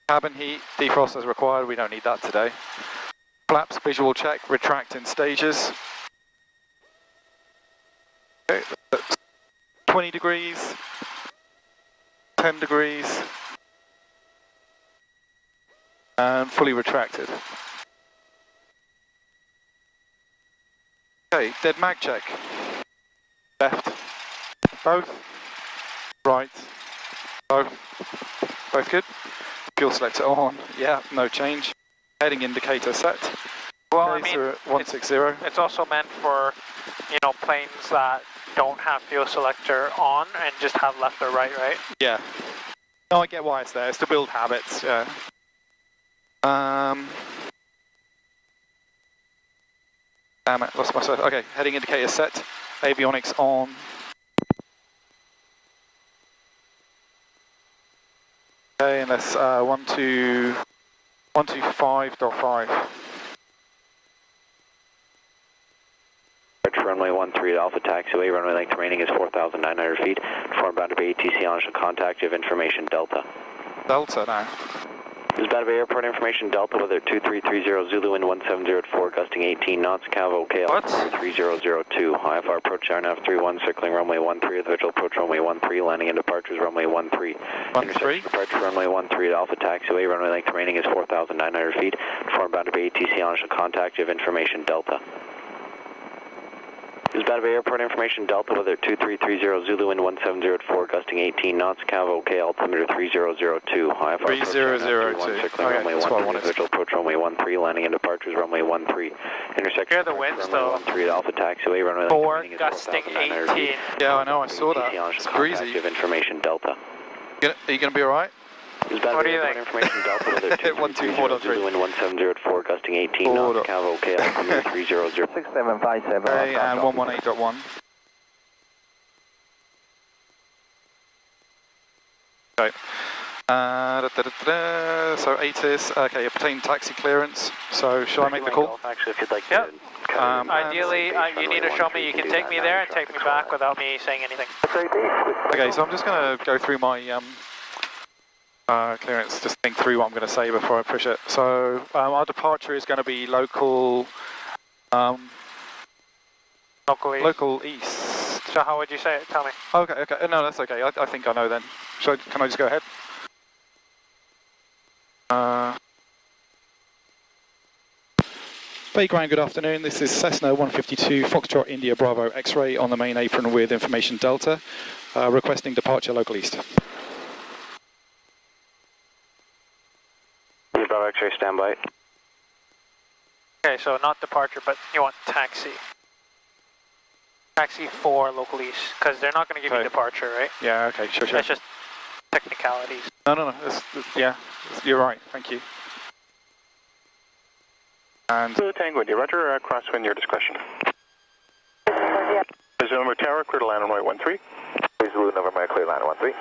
Cabin heat, defrost as required, we don't need that today. Flaps, visual check, retract in stages. Okay, 20 degrees, 10 degrees, and fully retracted. Okay, dead mag check. Left, both, right, both good. Fuel selector on, yeah, no change. Heading indicator set. Well, okay, I mean, so 160. It's also meant for, you know, planes that don't have fuel selector on and just have left or right, right? Yeah. No, I get why it's there. It's to build habits, yeah. Damn it, lost myself. Okay, heading indicator set. Avionics on. Okay, and that's 125.5. Runway 13 at Alpha Taxiway, runway length remaining is 4,900 feet. Form boundary bay ATC initial contact, you have information Delta. Delta now. This is Boundary Bay Airport information Delta, weather 2330 Zulu, wind 1704, gusting 18 knots, Cavo KL 3002. IFR approach RNAV 31, circling runway 13, visual approach runway 13, landing and departures runway 13. 13? Departure runway 13 at Alpha Taxiway, runway length remaining is 4,900 feet. Form boundary bay ATC initial contact, you have information Delta. This is Boundary Bay Airport information Delta, weather 2330 Zulu, wind 1704, gusting 18 knots, Cavo OK, altimeter 3002. IFR 3002. Circling runway 13, visual approach runway 13, landing and departures runway 13. Intersection. Here are the winds though. 13 at Alpha Taxiway, runway 4 gusting 18. Yeah, I know, I saw that. It's breezy. You have information Delta. Are you going to be alright? What do you think? Information Delta, weather 124.3. Zulu, wind 1704, gusting 18 knots, Cavo OK, altimeter 300. 6757. Okay, and 118.1. Okay. So ATIS, okay, obtain taxi clearance. So shall I make the call? Actually, if you'd like Yep. to. Ideally, you need to show me you can take me there and take me back without me saying anything. Okay, so I'm just going to go through my clearance, just think through what I'm going to say before I push it. So our departure is going to be local east. So how would you say it? Tell me. Okay, okay. No, that's okay. I think I know then. Can I just go ahead? Bay Ground, good afternoon. This is Cessna 152 Foxtrot India Bravo X-ray on the main apron with information Delta, requesting departure local east. Bravo X-ray, standby. Okay, so not departure, but you want taxi. Taxi for local east, because they're not going to give you departure, right? Yeah, okay, sure. That's just technicalities. No. Yeah, you're right. Thank you. And Tango India, roger, crosswind, your discretion. Zulu Tower, clear to land on runway 13. Zulu November, clear land 13.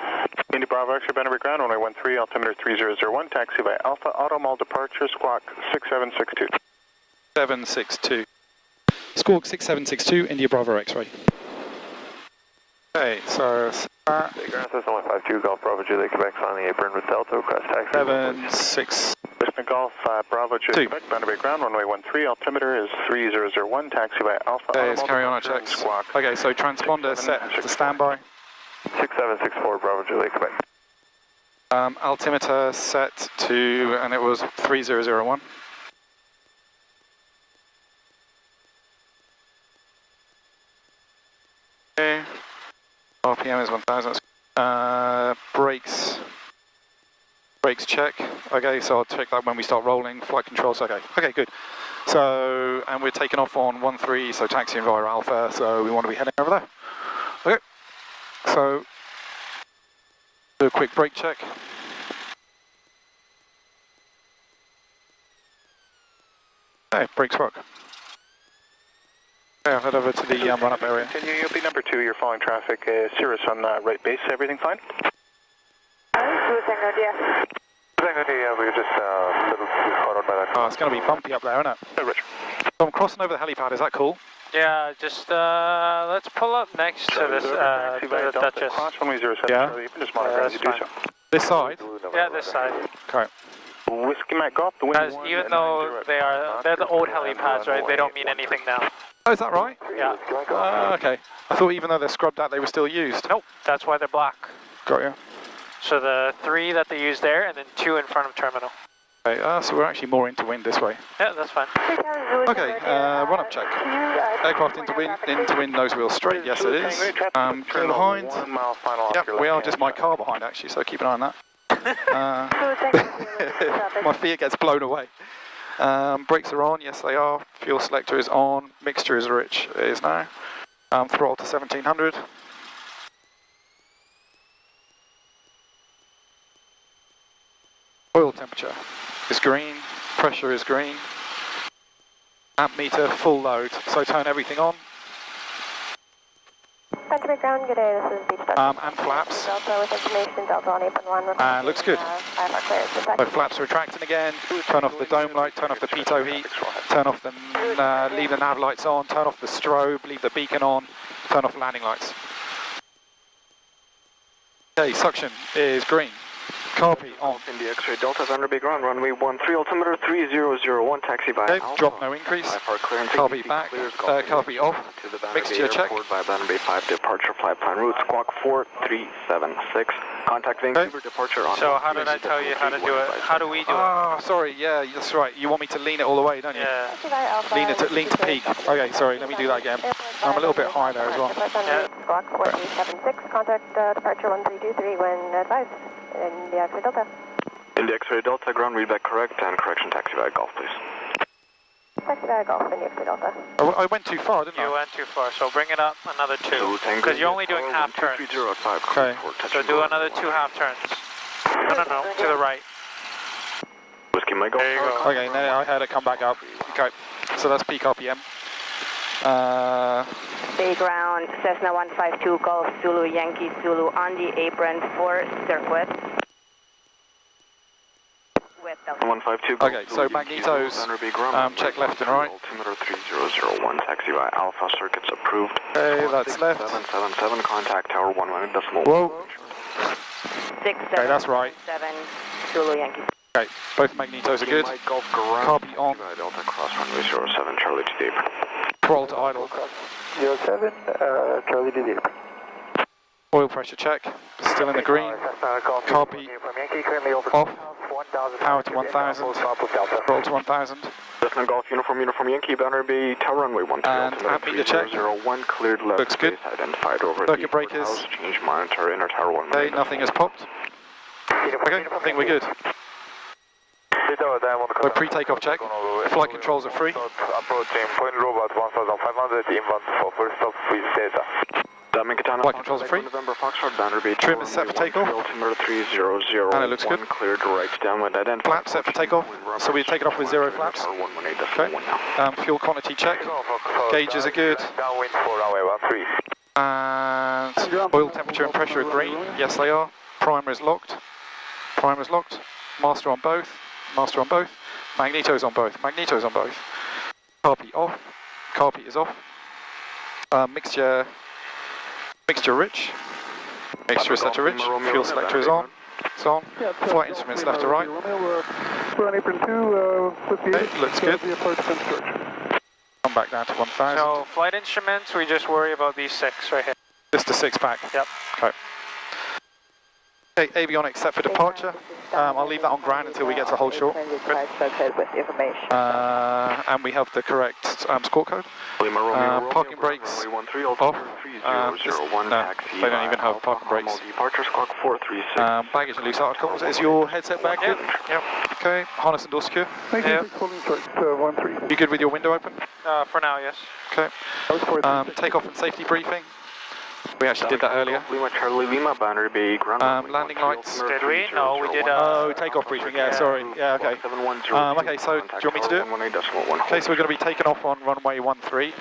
India Bravo X-ray, Boundary Ground, runway 13, altimeter 3001, taxi by Alpha, Automall departure, squawk 6762. 762. Squawk 6762, India Bravo X-ray. Okay, so Ground System 152, Golf Bravo Juliet, Quebec, on the apron with Delta, request taxi. 762. Listen Golf, Bravo Juliet, Quebec, Boundary Ground, runway 13, altimeter is 3001, taxi by Alpha, Okay, let's Automall carry on our departure, checks. squawk. Okay, so transponder set to standby. 6764, Bravo Juliet, Quebec. Altimeter set to, and it was 3001. Okay. RPM is 1000. Brakes check. Okay, so I'll check that when we start rolling. Flight controls, okay. Okay, good. So, and we're taking off on 13, so taxiing via Alpha, so we want to be heading over there. Okay. So, do a quick brake check. Okay, brakes work. Okay, I'll head over to the run-up area. Continue, you'll be number 2, you're following traffic, Cirrus on right base, everything fine? Tango India, we were just a little followed by that. Oh, it's going to be bumpy up there, isn't it? Oh, Richard. So I'm crossing over the helipad, is that cool? Yeah, just let's pull up next to this Duchess. Cross runway 07, Yeah. so you can just monitor as you do so. This side? Yeah, this side. Okay. Whiskey Mike Golf, the wind Guys, even though they're the old helipads, right? They don't mean anything now. Oh, is that right? Yeah. Okay. I thought even though they're scrubbed out, they were still used. Nope, that's why they're black. Got you. So the 3 that they use there, and then 2 in front of terminal. Okay, so we're actually more into wind this way. Yeah, that's fine. Okay, run-up check. Aircraft into wind, nose wheel straight. Yes, it is. Clear behind. Yep, we are just my car behind actually, so keep an eye on that. My Fiat gets blown away. Brakes are on. Yes, they are. Fuel selector is on. Mixture is rich. It is now. Throttle to 1700. Oil temperature is green, pressure is green, amp meter full load, so turn everything on. Country ground, good day, this is Beach Doctor. And flaps. Delta with information, Delta on apron 1. And looks good. So flaps retracting again, turn off the dome light, turn off the pitot heat, turn off the, leave the nav lights on, turn off the strobe, leave the beacon on, turn off landing lights. Okay, suction is green. Copy on. India X-ray Delta, Thunder Bay ground, runway 13, altimeter 3001, taxi by Okay, Alpha. drop no increase. Copy back, copy off. To the Thunder Mixture Bay check. Airport by Thunder Bay 5 departure flight plan route, squawk 4376. Contact Vancouver departure on. So how did I tell you how to do it? How do we do it? Oh, sorry, yeah, that's right. You want me to lean it all the way, don't you? Yeah. Lean to peak. Okay, sorry, let me do that again. I'm a little bit high there as well. Yeah. Squawk 4376, contact departure 1323 when advised. In the X-ray Delta. India X-ray Delta, ground readback correct, and correction taxi by Golf, please. Taxi by Golf in the X-ray Delta. I went too far, didn't I? You went too far, so bring it up another 2. Because you're only doing half turns. Okay. So do another 2 half turns. No, to the right. Whiskey Mike Golf. There you go. Okay, now I had it come back up. Okay, so that's peak RPM. Bay ground, Cessna 152 Golf Zulu Yankee Zulu on the apron for circuit. With Delta. 152 Golf. Okay, so magnetos, check left and right. Altimeter 3001, taxi by Alpha, circuits approved. Okay, that's left. 777, contact tower 11.1. Whoa. 67, Okay, that's right. 7 Zulu Yankee. Okay, both magnetos are good. Golf ground. Copy on. Delta cross runway 07, Charlie to the apron. Throttle to idle. 07, Charlie to the apron. Oil pressure check. Still in the green. Copy. Off. Power to 1000. Throttle to 1000. Cessna Golf Uniform Yankee, Boundary Bay, tower runway 13. And amp meter check. 3001, cleared left. Looks good. Space identified over Circuit the breakers. house. Change monitor, inner tower 1. Okay, nothing has popped. Okay, I think we're good. So pre-takeoff check. Flight controls are free. Approaching point robot 1500 inbound for first stop with Delta. Flight controls are free. November Foxtrot, Boundary Bay, Trim is set for takeoff. Altimeter 3001. And it looks good. Cleared right downwind identified. Flap set for takeoff. So we take it off with 0 flaps. Okay. Fuel quantity check. Gauges are good. Downwind for runway 13. And oil temperature and pressure are green. Yes, they are. Primer is locked. Primer is locked. Master on both. Master on both. Magnetos on both. Magnetos on both. Carpy off. Carpy is off. Mixture rich. Mixture selector rich. Fuel selector is on. It's on. Flight instruments left to right. Okay, looks good. Come back down to 1000. So flight instruments, we just worry about these 6 right here. Just a 6-pack. Yep. Okay. Okay, avionics set for departure. I'll leave that on ground until we get to hold short. And we have the correct score code. Parking brakes off. They don't even have parking brakes. Baggage and loose articles. Is your headset bag good? Yep. Okay. Harness and door secure. Yep. You good with your window open? For now, yes. Okay. Takeoff and safety briefing. We actually did that earlier. Landing lights. Did we? No, we did. Oh, takeoff briefing. Yeah, sorry. Yeah, okay. Okay, so do you want me to do it? Okay, so we're going to be taking off on runway 13.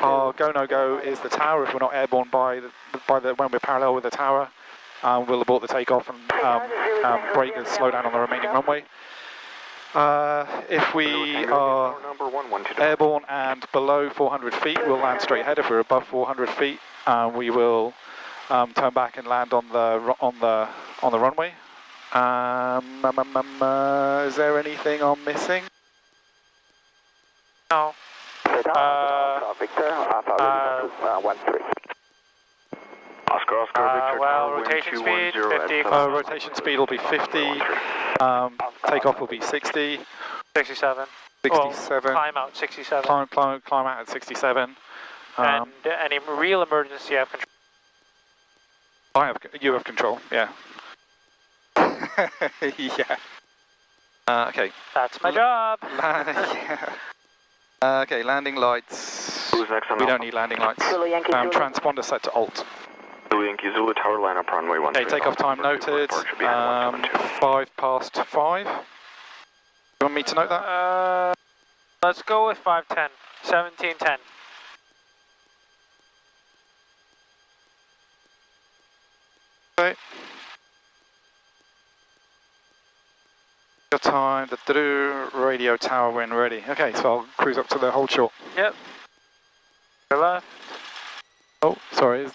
Our go no go is the tower. If we're not airborne by the when we're parallel with the tower, we'll abort the takeoff and brake and slow down on the remaining runway. If we are airborne and below 400 feet, we'll land straight ahead. If we're above 400 feet, we will turn back and land on the on the runway. Is there anything I'm missing? No. Victor, Alpha 13. Oscar, Victor, well, rotation speed, 50. Rotation speed will be 50. Takeoff will be 60. 67. 67. Well, climb out, 67. Climb out at 67. And any real emergency, I have control. You have control, yeah. Yeah. Okay. That's my job. Yeah. Okay, landing lights. Who's next on We don't need landing lights. Transponder set to alt. Zulu Yankee Zulu Tower line up runway 13. Okay, takeoff time noted. 5 past 5. You want me to note that? Let's go with 5:10. 17:10. Okay. Your time, the radio tower when ready. Okay, so I'll cruise up to the hold short. Yep. Your left. Oh, sorry.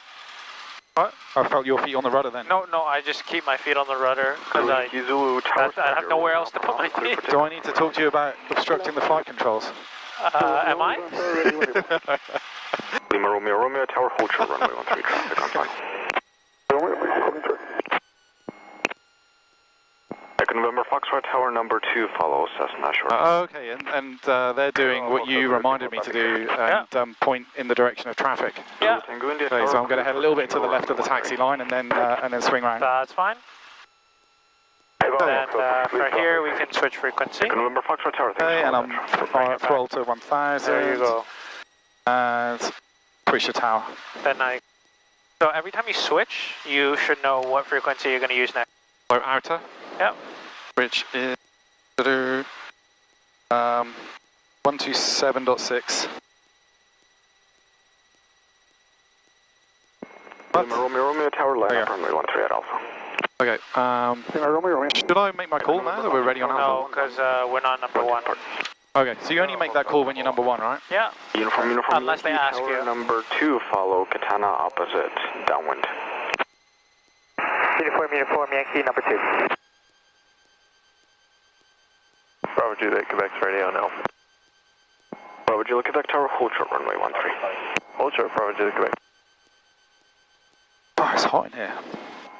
What? I felt your feet on the rudder then. No, I just keep my feet on the rudder because I have nowhere else to put my feet. Do I need to talk to you about obstructing the flight controls? Am I? Lima Romeo Tower hold short runway 13 traffic on final. November Foxtrot Tower number 2 follow Cessna short. Okay, and they're doing what you reminded me to do and point in the direction of traffic. Yeah. Okay, so I'm going to head a little bit to the left of the taxi line and then swing around. That's fine. And for here we can switch frequency. November Foxtrot Tower. Okay, and I'm throttle to 1000. There you go. And push the tower. Then so every time you switch, you should know what frequency you're going to use next. So outer. Yep. Which is 127.6. Romeo Tower line up runway 13 at Alpha. Okay, should I make my call now that we're ready on Alpha? No, because we're not number 1. Okay, so you only make that call when you're number 1, right? Yeah. Uniform. Unless they ask Tower you. number 2 follow Katana opposite downwind. Uniform Yankee number 2. Bravo Juliet, Quebec's ready on Alpha. Bravo Juliet, Quebec Tower, hold short runway 13. Hold short, Bravo Juliet, Quebec. Oh, it's hot in here.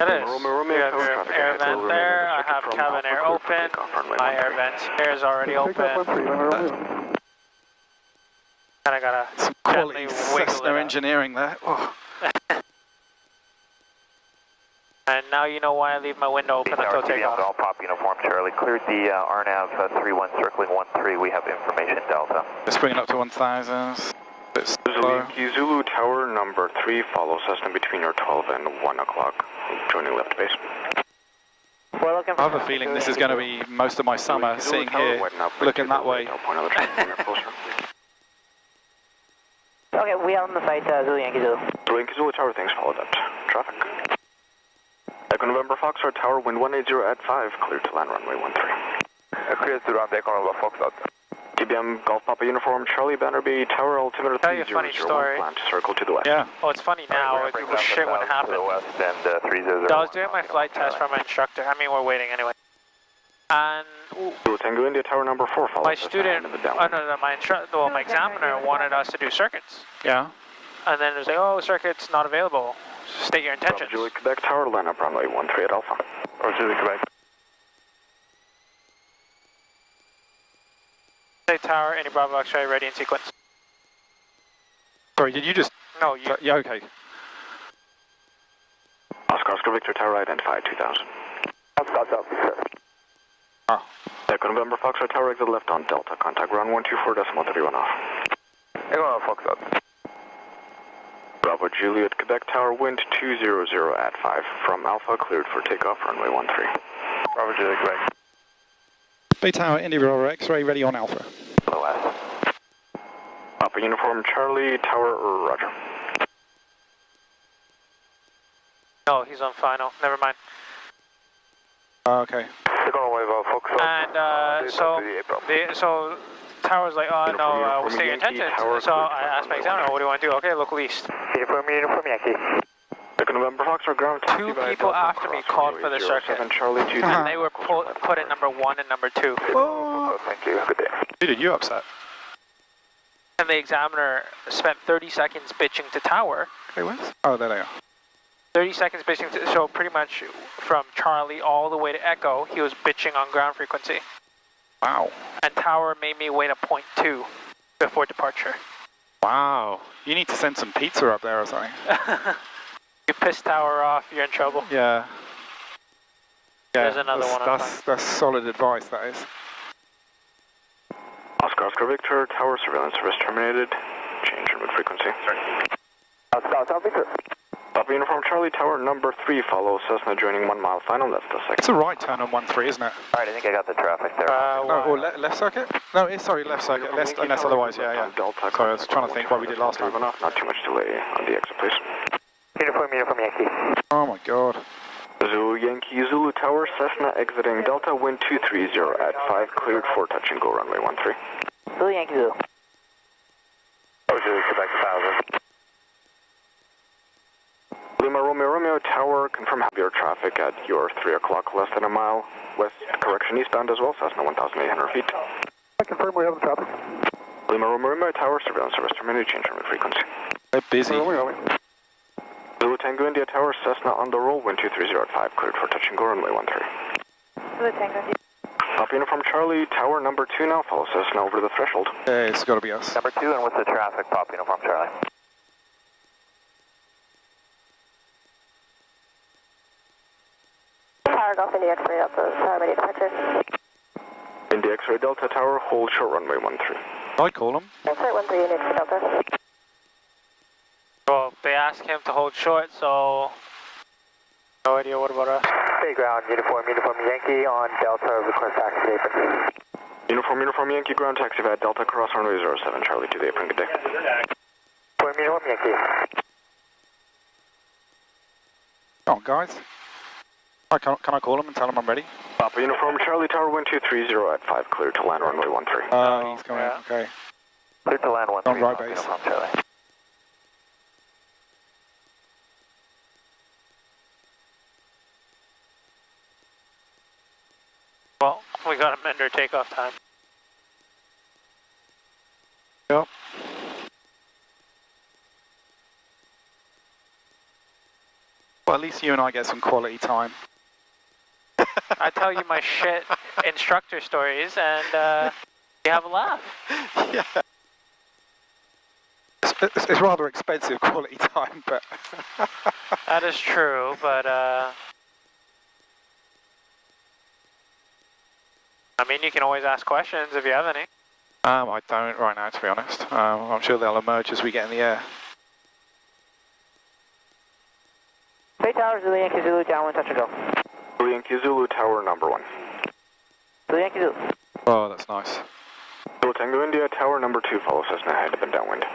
It is. Romeo, You have your air vent there, I have cabin air open, my air vent here is already open. And I gotta Some gently quality wiggle Cessna it up. engineering there. Oh. And now you know why I leave my window open until takeoff. All pop uniform Charlie, cleared the RNAV 31 circling 13, we have information Delta. Let's bring it up to 1000. It's slow. Zulu Tower number 3 follow Cessna between your 12 and 1 o'clock, joining left base. I have a feeling this is going to be most of my summer, sitting here, looking that way. Okay, we are on the site, Zulu Yankee Zulu. Zulu Yankee Zulu Tower, thanks, follow that traffic. Echo November Foxtrot Tower, wind 180 at 5, clear to land runway 13. Clear to run Echo November Foxtrot. GBM Golf Papa Uniform, Charlie Bannerby, Tower altimeter 3001, plan to circle to the west. Yeah. Oh, it's funny now, it was shit when it happened. And 300. So I was doing my flight test for my instructor, I mean we're waiting anyway. And Tango India Tower number 4 follow my student, my examiner wanted us to do circuits. Yeah. And then it was like, oh, circuit's not available. State your intentions. Julie Quebec Tower, line up runway 13 at Alpha. Julie Quebec. State Tower, any Bravo X-ray, ready in sequence. Sorry, did you just... No, you... Yeah, okay. Oscar Victor Tower, identified 2000. Oh. Echo November Foxtrot Tower, exit left on Delta. Contact ground 124.31 off. Echo November Foxtrot. Bravo Juliet, Quebec Tower, wind 200 at 5. From Alpha, cleared for takeoff, runway 13. Bravo Juliet, Quebec. Bay Tower, Indy Bravo X-ray, ready on Alpha. Alpha Uniform Charlie, Tower, roger. No, he's on final, never mind. Okay. And so Tower's like, oh no, we'll state your intentions. So I asked my examiner, what do you want to do? Okay, local east. Uniform Yankee. Second November Foxtrot ground. Two people after me called for the circuit. Charlie 2. And they were put at number 1 and number 2. Oh. Thank you. Good day. Who did you upset? And the examiner spent 30 seconds bitching to tower. Okay, where's? Oh, there they are. 30 seconds bitching to, so pretty much from Charlie all the way to Echo, he was bitching on ground frequency. Wow. And tower made me wait a 0.2 before departure. Wow. You need to send some pizza up there or something. You piss tower off, you're in trouble. Yeah. There's another one on That's solid advice, that is. Oscar Victor, tower surveillance service terminated. Change in route frequency. Oscar Victor. Papa Uniform Charlie, tower number 3, follow Cessna joining 1 mile final left a second. It's a right turn on 1-3, isn't it? Alright, I think I got the traffic there. Or left circuit? No, it's sorry, left circuit, unless otherwise, yeah. Sorry, I was trying to think what we did last time. Not too much delay on the exit, please. Uniform Yankee. Oh my god. Zulu Yankee, Zulu Tower, Cessna exiting Delta, wind 230 at 5, cleared for touch and go runway 13. Zulu Yankee Zulu. Zulu, Quebec 1000. Lima Romeo Tower, confirm heavier traffic at your 3 o'clock, less than a mile. West, correction eastbound as well, Cessna 1,800 feet. I confirm we have the traffic. Lima Romeo Tower, surveillance service terminated, change in route frequency. They're busy. Zulu Tango India Tower, Cessna on the roll, wind 230 at 5, cleared for touch and go runway 13. Zulu Tango India. Papa Uniform Charlie, tower number 2 now, follow Cessna over the threshold. Yeah, it's got to be us. Number 2, and what's the traffic, Papa Uniform Charlie? Tower Golf India X-ray up the tower ready departure. India X-ray Delta Tower, hold short runway 13. I call them. X-ray 13 India X-ray Delta. Well, they asked him to hold short, so no idea what about us. Stay ground, Uniform Yankee on Delta, request taxi apron. Uniform Yankee, ground taxi at Delta, cross runway 07, Charlie to the apron, good day. Uniform Yankee. Come on, guys. Can I call him and tell him I'm ready? Papa Uniform Charlie, tower wind 230 at 5, clear to land runway 13. He's coming, yeah. okay. Clear to land 13, On right base. Uniform Charlie. Well, we got to mend our takeoff time. Yep. Well, at least you and I get some quality time. I tell you my shit instructor stories and you have a laugh. Yeah. It's rather expensive quality time, but... That is true, but I mean, you can always ask questions if you have any. I don't right now, to be honest. I'm sure they'll emerge as we get in the air. Bay Tower, Zulu Yankee Zulu, downwind, touch and go. Zulu Yankee Zulu, tower number 1. Zulu Yankee Zulu. Oh, that's nice. Zulu Tango India, tower number 2, follow Cessna ahead of and downwind.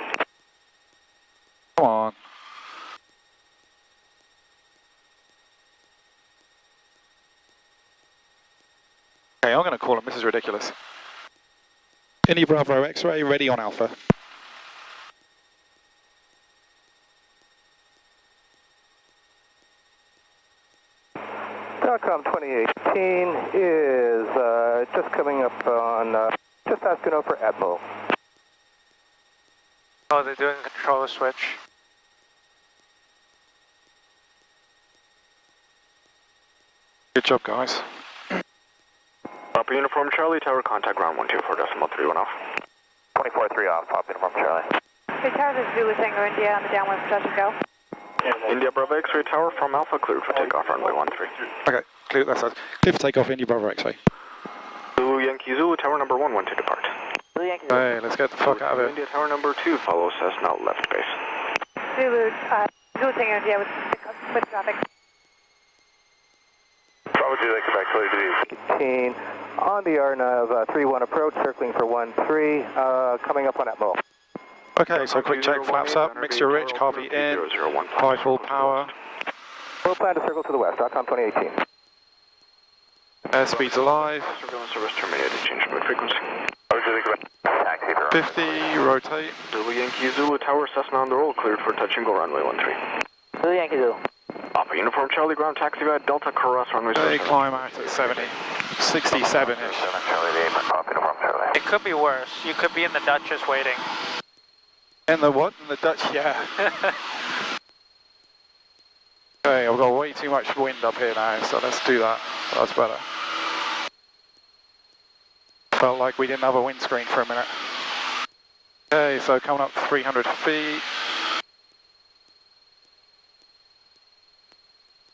Come on. Okay, I'm going to call him. This is ridiculous. Indy Bravo X-ray, ready on Alpha. Falcom 2018 is just coming up on, just asking over Admiral. Oh, they're doing a controller switch. Good job, guys. Papa Uniform Charlie, tower contact ground 124.31 off. 24-3 off, Papa Uniform Charlie. Bay Tower, this is Zulu Tango India on the downwind for touch and go. India Bravo X-ray tower from Alpha, cleared for takeoff runway 13. Okay, clear, that's it. Clear for takeoff, Indy Bravo X-ray. Zulu Yankee Zulu, tower number 1, to depart. Zulu Yankee Zulu. Hey, let's get the fuck out of here. India tower number 2, follow Cessna left base. Zulu Tango India with traffic. Bravo Juliet, Quebec, clear to 18 on the RNAV 31 approach, circling for 13, coming up on Admiral. Okay, so quick check, flaps up, mixture rich, copy in, high full power. Full plan to circle to the west, Falcom 2018. Airspeed's alive, Surveillance service terminated, change mode frequency. taxi for 50, rotate. Zulu Yankee Zulu, tower Cessna on the roll, cleared for touch and go runway 13. Zulu Yankee Zulu. Uniform Charlie ground taxi via Delta Cross runway. They climb out at 70, 67-ish. It could be worse. You could be in the Duchess waiting. In the what? In the Dutch, yeah. Okay, I've got way too much wind up here now, so let's do that. That's better. Felt like we didn't have a windscreen for a minute. Okay, so coming up 300 feet.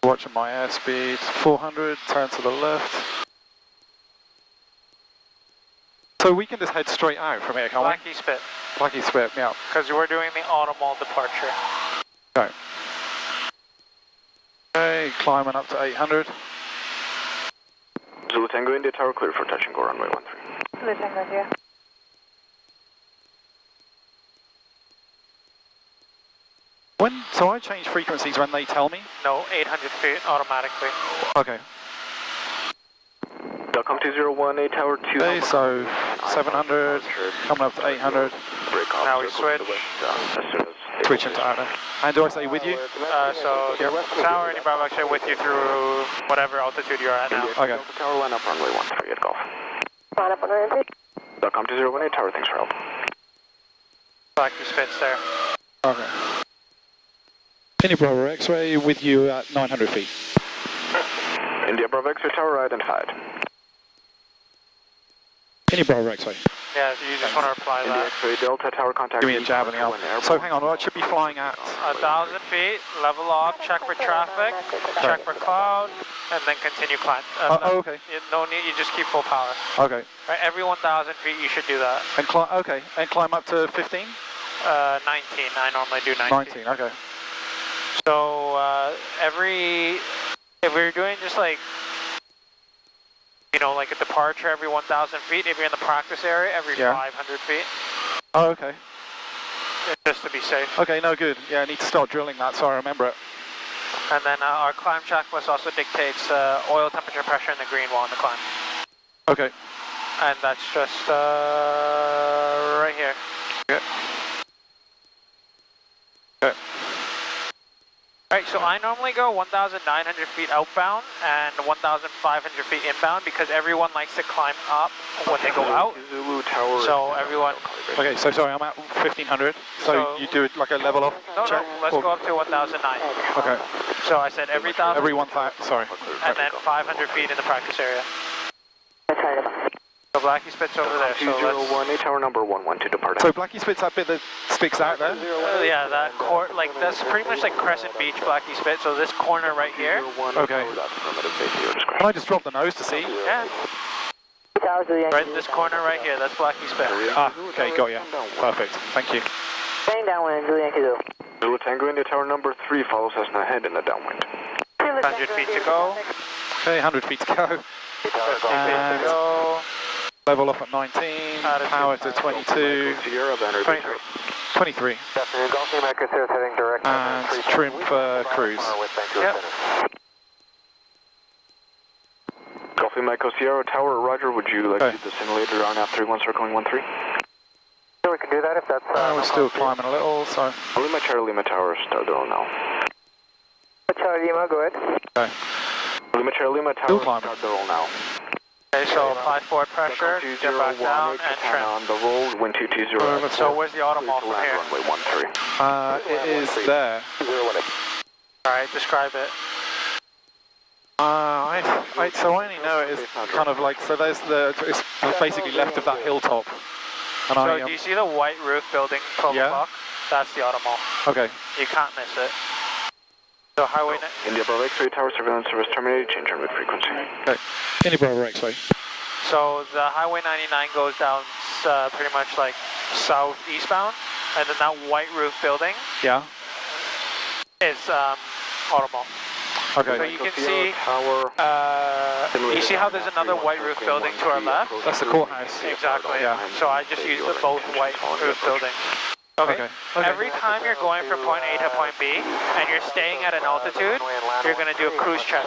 Watching my airspeed, 400, turn to the left. So we can just head straight out from here, can't Blackie Spit. Blackie Spit, yeah. Because we're doing the Automall departure. Okay. Okay, climbing up to 800. Zulu Tango India Tower clear for touch and go runway 13. Zulu Tango India. So I change frequencies when they tell me? No, 800 feet automatically. Okay. Welcome to 018 Tower 2. Okay, so 700, coming up to 800. Now we switch. Switching to outer. And do I say with you? So Tower and Bravo X-ray with you through whatever altitude you're at now. Okay. Tower line up runway 13 at Golf. Line up on runway 13. Welcome to 018 Tower, thanks for help. Blackie Spit's there. Okay. India Bravo X-ray with you at 900 feet. India Bravo X-ray Tower identified. India Bravo X-ray. Yeah, so you just want to reply India that. X-ray Delta Tower contact. Give me a jab in the arm. So hang on, I should be flying at... 1,000 feet, level off, check for traffic, check for cloud, and then continue climb. Okay. No need, you just keep full power. Okay. Right, every 1,000 feet you should do that. And climb, okay, and climb up to 15? 19, I normally do 19. 19, okay. So if we're doing just like, you know, like a departure every 1,000 feet, if you're in the practice area, every 500 feet. Oh, okay. Just to be safe. Okay, no good. Yeah, I need to start drilling that so I remember it. And then our climb checklist also dictates oil temperature, pressure, and the green while on the climb. Okay. And that's just right here. Okay. Okay. Alright, so I normally go 1,900 feet outbound and 1,500 feet inbound because everyone likes to climb up when they go out. Zulu Tower. So everyone... Okay, so sorry, I'm at 1,500. So you do it like a level off check? No, let's go up to 1,009. Okay. So I said every 1,000... Every 1,000, sorry. And then 500 feet in the practice area. So Blackie Spit's over there, so let's... Tower number 112 depart. So Blackie Spit's that bit that sticks out there? Yeah, that like that's pretty much like Crescent Beach, Blackie Spit. So this corner right here. Okay. Can I just drop the nose to see? Yeah. Right, this corner right here, that's Blackie Spit. Ah, okay, got you. Perfect, thank you. Staying downwind, Zulu Yankee Zulu. Zulu Tango India Tower number 3 follows Cessna ahead in the downwind. 100 feet to go. Okay, 100 feet to go. 50 feet to go. Level off at 19, power to 22, 23. And trim for cruise. Yep. Golf Echo Sierra Tower, Roger, would you like to do the simulator on F31 circling 13? Yeah, we can do that if that's... we're still climbing a little, so... Lima Charlie Lima Tower, start drill now. Charlie Lima, go ahead. Okay. Lima Charlie Lima Tower, start drill now. Okay, so apply forward pressure, get back down, and trim. On the roll, wind 220. So where's the Automall from here? Runway 13. It is there. Alright, describe it. So I only know it is kind of like, so there's it's basically left of that hilltop. And so do you see the white roof building 12 o'clock? That's the Automall. Okay. You can't miss it. So highway... India Bravo X-ray Tower surveillance service terminated, change runway frequency. Okay. India Bravo X-ray. So the Highway 99 goes down pretty much like south-eastbound, and then that white roof building is Automall. Okay. So you can see, you see how there's another white roof building to our left? That's the courthouse. Exactly. Yeah. So I just used the both white roof buildings. Okay. Every time you're going from point A to point B, and you're staying at an altitude, you're going to do a cruise check.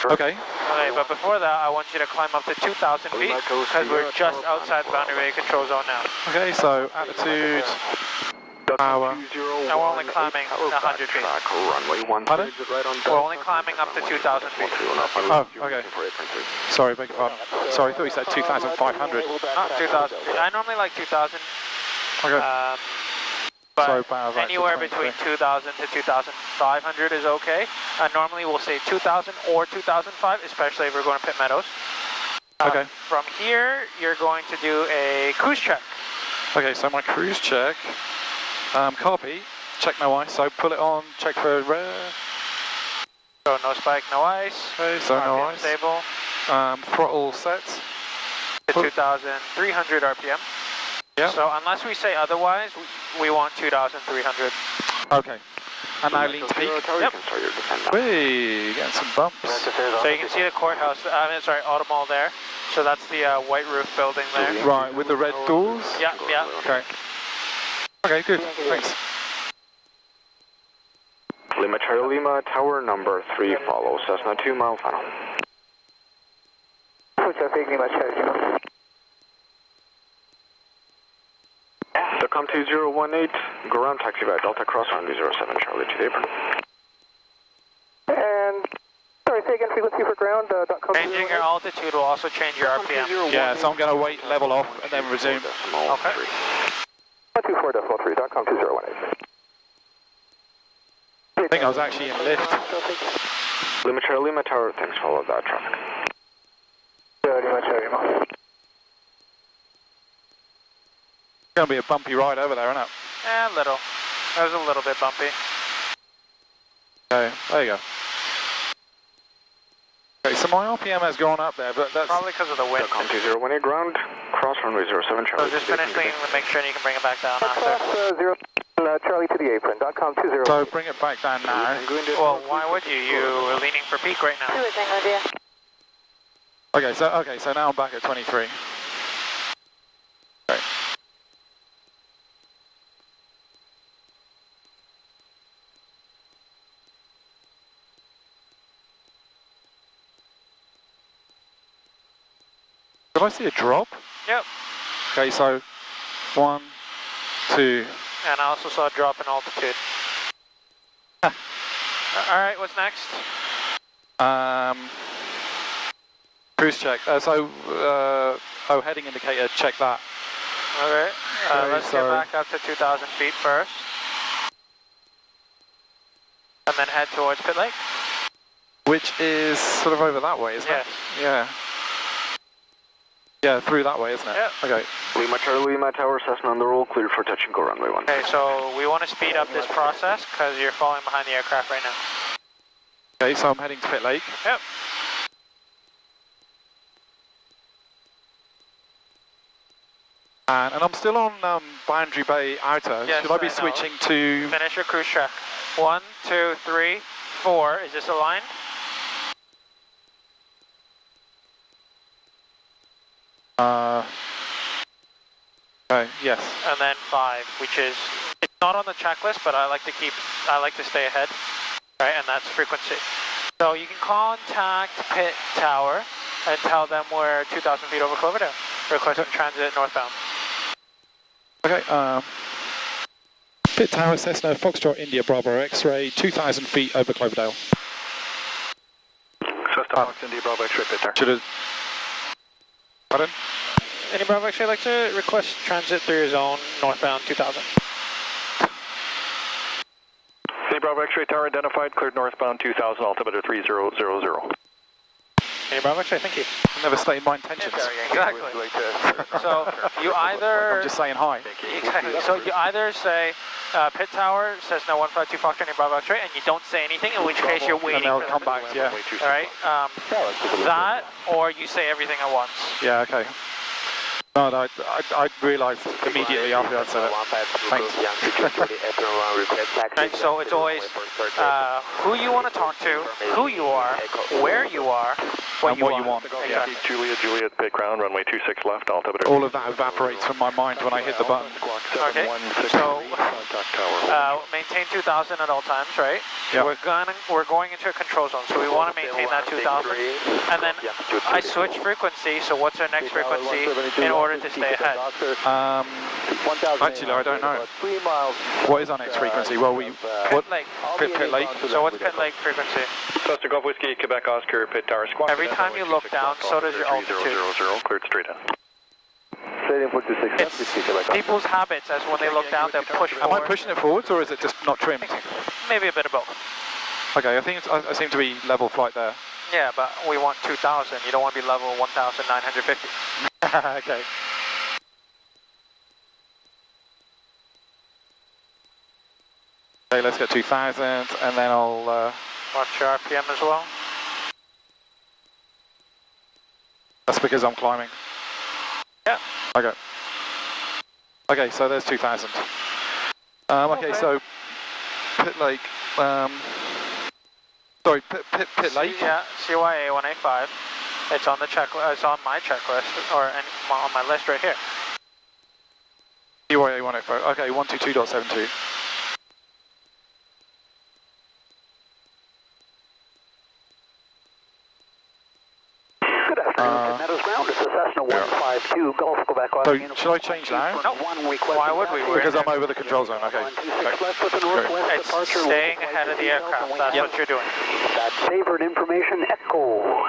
Okay. Okay, but before that, I want you to climb up to 2,000 feet, because we're just outside the boundary rate control zone now. Okay, so altitude... Power. And we're only climbing 100 feet. Runway 13. Pardon? Right on We're only climbing up to 2,000 feet. Oh, okay. Sorry, beg your pardon. Sorry, I thought you said 2,500. Not 2,000 feet. I normally like 2,000. Okay. But So power's actually anywhere 23. between 2,000 to 2,500 is okay. Normally we'll say 2,000 or 2,005, especially if we're going to Pitt Meadows. Okay. From here, you're going to do a cruise check. Okay, so my cruise check. Copy. Check no ice. So pull it on. Check for rare. So no spike, no ice. Okay, so no RPM ice. stable. Throttle set. To 2,300 RPM. Yeah. So unless we say otherwise, we want 2,300. Okay. And now lean to peak. Yep. Whee, getting some bumps. So you can see the courthouse, Auto Mall there. So that's the white roof building there. Right, with the red doors? Yeah, yeah. Okay. Okay, good. Thanks. Lima Charlie Lima, tower number 3 follow, Cessna 2 mile final. Decom 2018, ground taxi by Delta Cross runway 07 Charlie to the apron. And, sorry, say again, frequency for ground, Changing your altitude will also change your RPM. Yeah, so I'm going to wait, level off, and then resume. Okay. 124.3, .com 2018. I think I was actually in lift. Lima Charlie Lima, tower, thanks, follow that traffic. It's going to be a bumpy ride over there, isn't it? A little. That was a little bit bumpy. Okay, there you go. Okay, so my RPM has gone up there, but that's... Probably because of the wind. Decom 2018, ground, cross runway 07 Charlie. So just finish leaning and make sure you can bring it back down after. Cross 0, Charlie to the apron, .com 20. So bring it back down now. Well, why would you? You're leaning for peak right now. Okay, so now I'm back at 23. Okay. Did I see a drop? Yep. Okay, so 1, 2. And I also saw a drop in altitude. Alright, what's next? Cruise check. Heading indicator, check that. Alright, Okay, let's get back up to 2,000 feet first. And then head towards Pitt Lake. Which is sort of over that way, isn't Yes. it? Yeah. Yeah, through that way, isn't it? Yep. Okay. Lima Charlie Lima, tower, Cessna on the roll, cleared for touch and go runway 1. Okay, so we want to speed up this process because you're falling behind the aircraft right now. Okay, so I'm heading to Pitt Lake. Yep. And I'm still on Boundary Bay Outer. Yes, Should I be I know. switching to... Finish your cruise check. 1, 2, 3, 4. Is this aligned? Okay, yes. And then 5, which is, it's not on the checklist, but I like to stay ahead, right? And that's frequency. So you can contact Pitt Tower and tell them we're 2,000 feet over Cloverdale. Requesting transit northbound. Okay, Pitt Tower, Cessna, Foxtrot, India, Bravo, X-ray, 2,000 feet over Cloverdale. Cessna, Fox, India, Bravo, X-ray, Pitt Tower. Should have... Pardon? Any Bravo X-ray like to request transit through your zone northbound 2,000? India, Bravo, X-ray Tower identified, cleared northbound 2,000, altimeter 3000. Any Bravo X-ray, thank you. I never stated my intentions. Exactly. So you either... I'm just saying hi. Exactly. So you either say Pitt Tower says no 152 Fox India Bravo X-ray, and you don't say anything, in which case you're waiting. And they'll for come them. back, yeah. All right. That, or you say everything at once. Yeah, okay. No, I realised immediately after I said it. Thanks. Right, so it's always who you want to talk to, who you are, where you are, what you want. Exactly. Juliet, pit ground, runway 26 left, altimeter. All of that evaporates from my mind when I hit the button. Okay, so maintain 2,000 at all times, right? Yep. We're going into a control zone, so we want to maintain that 2,000. And then I switch frequency, so what's our next frequency in order to stay ahead? Actually, I don't know. What is our next frequency? Well, Pit Lake. Pit Lake. So what's Pit Lake frequency? Costa Golf Whiskey, Quebec Oscar, pit tower squawk. Every time you look down, so does your altitude. Cleared straight in. It's people's habits as when they look down, they push Am I forward. pushing it forwards or is it just not trimmed? Maybe a bit of both. Okay, I think I seem to be level flight there. Yeah, but we want 2,000. You don't want to be level 1,950. Okay. Okay, let's get 2,000 and then I'll... Watch your RPM as well. That's because I'm climbing. Yeah. Okay. Okay, so there's 2,000. Okay, so Pit Lake. Sorry, Pit Lake. Yeah, CYA 185. It's on the checklist. It's on my checklist or on my list right here. CYA 185. Okay, 122.72. Meadows ground, this is Cessna 152, Gulf Quebec. So should I change now? No. Why would we? Because I'm over the control zone. Okay. It's staying ahead of the aircraft. That's what you're doing. That's favored information, Echo.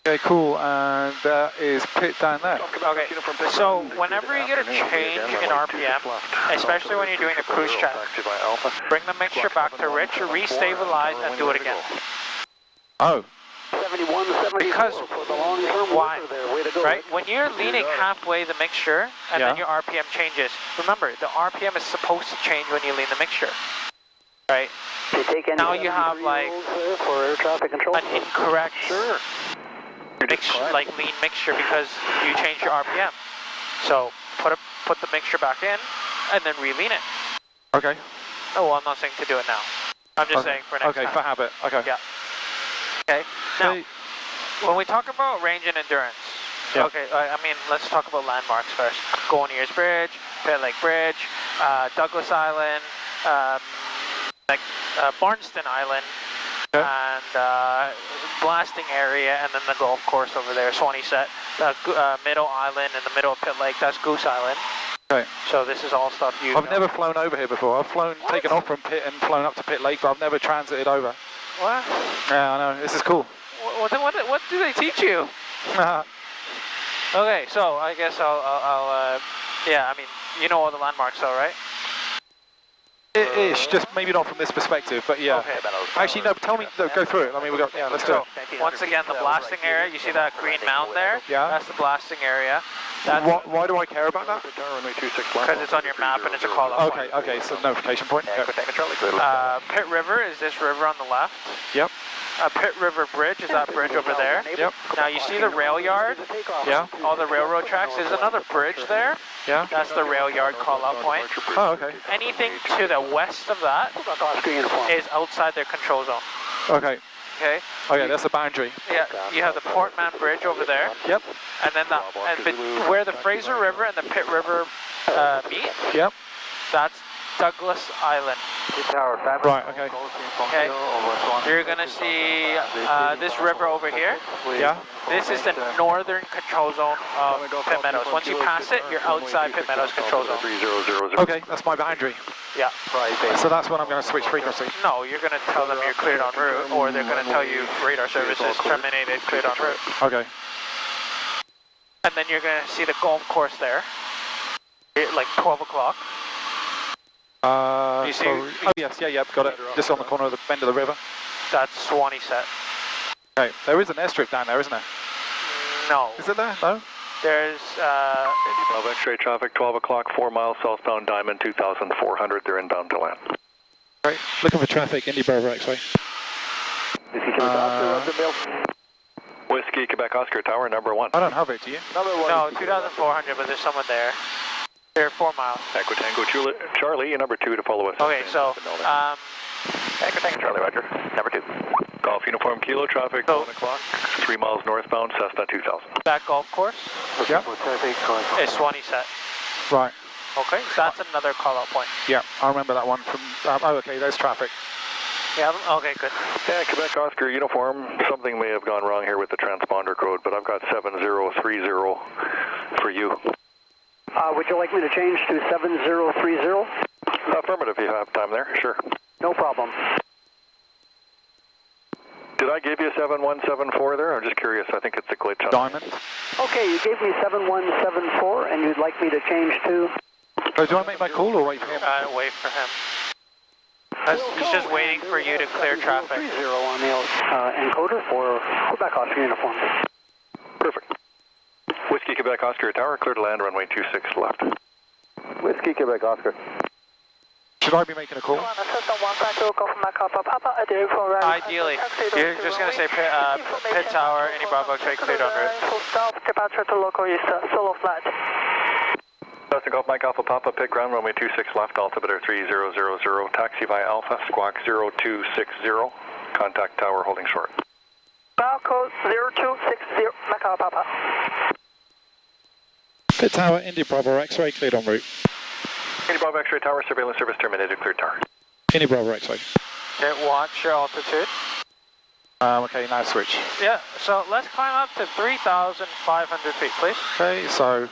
Okay, cool. And that is pit down there. Okay, so whenever you get a change in RPM, especially when you're doing a cruise check, bring the mixture back to rich, restabilize, and do it again. Oh. Because, why? Right? When you're leaning halfway the mixture, and then your RPM changes, remember, the RPM is supposed to change when you lean the mixture. Right? Now you have like an incorrect like lean mixture because you changed your RPM. So put the mixture back in and then re-lean it. Okay. Oh, well, I'm not saying to do it now. I'm just saying for next time. Okay, for habit. Okay. Yeah. Okay. Now, when we talk about range and endurance, okay, I mean, let's talk about landmarks first. Golden Ears Bridge, Pit Lake Bridge, Douglas Island, Barnston Island, and blasting area, and then the golf course over there, Swanee Set, Middle Island in the middle of Pit Lake, that's Goose Island. Okay. So this is all stuff you I've never flown over here before. I've taken off from Pit and flown up to Pit Lake, but I've never transited over. What? Yeah, I know. This is cool. What do they teach you? Okay, so I guess I'll yeah, I mean, you know all the landmarks though, right? Ish, just maybe not from this perspective, but yeah. Okay. Actually, no, tell me, no, go through it. I mean, let's do it. Once again, the blasting area, you see that green mound there? Yeah. That's the blasting area. Why do I care about that? Because it's on your map and it's a call-out point. Okay, so notification point. Pit River is this river on the left. Yep. Pit River Bridge is that bridge over there. Yep. Now you see the rail yard? Yeah. All the railroad tracks. There's another bridge there. Yeah. That's the rail yard call-out point. Oh, okay. Anything to the west of that is outside their control zone. Okay. Okay. Okay, that's the boundary. Yeah, you have the Portman Bridge over there. Yep. And then where the Fraser River and the Pit River meet. Yep. That's Douglas Island. Right. Okay. Okay. You're gonna see this river over here. Yeah. This is the northern control zone of Pitt Meadows. Once you pass it, you're outside Pitt Meadows control zone. Okay, that's my boundary. Yeah. So that's when I'm going to switch frequency. No, you're going to tell them you're cleared en route, or they're going to tell you radar services terminated, cleared en route. Okay. And then you're going to see the golf course there, like 12 o'clock. You see? Oh yes, yeah, got it. Just on the corner of the bend of the river. That's Swanee Set. Okay, there is an airstrip down there, isn't there? No. Is it there? No? There's, Indy Bravo X-ray traffic, 12 o'clock, 4 miles southbound Diamond, 2,400, they're inbound to land. Right, looking for traffic, Indy Bravo X-ray. Whiskey, Quebec Oscar, tower number 1. I don't have it, do you? no, 2,400, but there's someone there. They're 4 miles. Echo Tango Charlie, number 2 to follow us. Okay, so, Echo Tango Charlie, roger. Number 2. Golf Uniform Kilo traffic, 1 o'clock, 3 miles northbound, Cessna 2000. That golf course Yep. is Swanee-set. Right. Okay, so that's another call-out point. Yeah, I remember that one from. Oh, okay. There's traffic. Yeah. Okay. Good. Yeah, Quebec Oscar Uniform, something may have gone wrong here with the transponder code, but I've got 7030 for you. Would you like me to change to 7030? Affirmative, you have time there, sure. No problem. Did I give you 7174 there? I'm just curious, I think it's a glitch on Diamond. Okay, you gave me 7174, and you'd like me to change to? Oh, do I make my call or wait for him? Wait for him. He's just waiting for you to clear traffic. 30 on the encoder for Quebec Oscar Uniform. Perfect. Whiskey Quebec Oscar Tower, clear to land, runway 26 left. Whiskey Quebec Oscar. Should I be making a call? Ideally, you're just going to say pit tower, any Bravo X-ray cleared en route. Full stop, departure to local is solo flat. Cessna Golf Mike Alpha Papa, pit ground, runway 26 left, altimeter 3000, taxi via Alpha, squawk 0260, contact tower holding short. Code 0260, Macau Papa. Pit tower, India Bravo X-ray cleared en route. India Bravo X-ray tower, surveillance service terminated, clear tower. India Bravo X-ray. Okay, watch your altitude. Okay, now switch. Yeah, so let's climb up to 3,500 feet, please. Okay, so.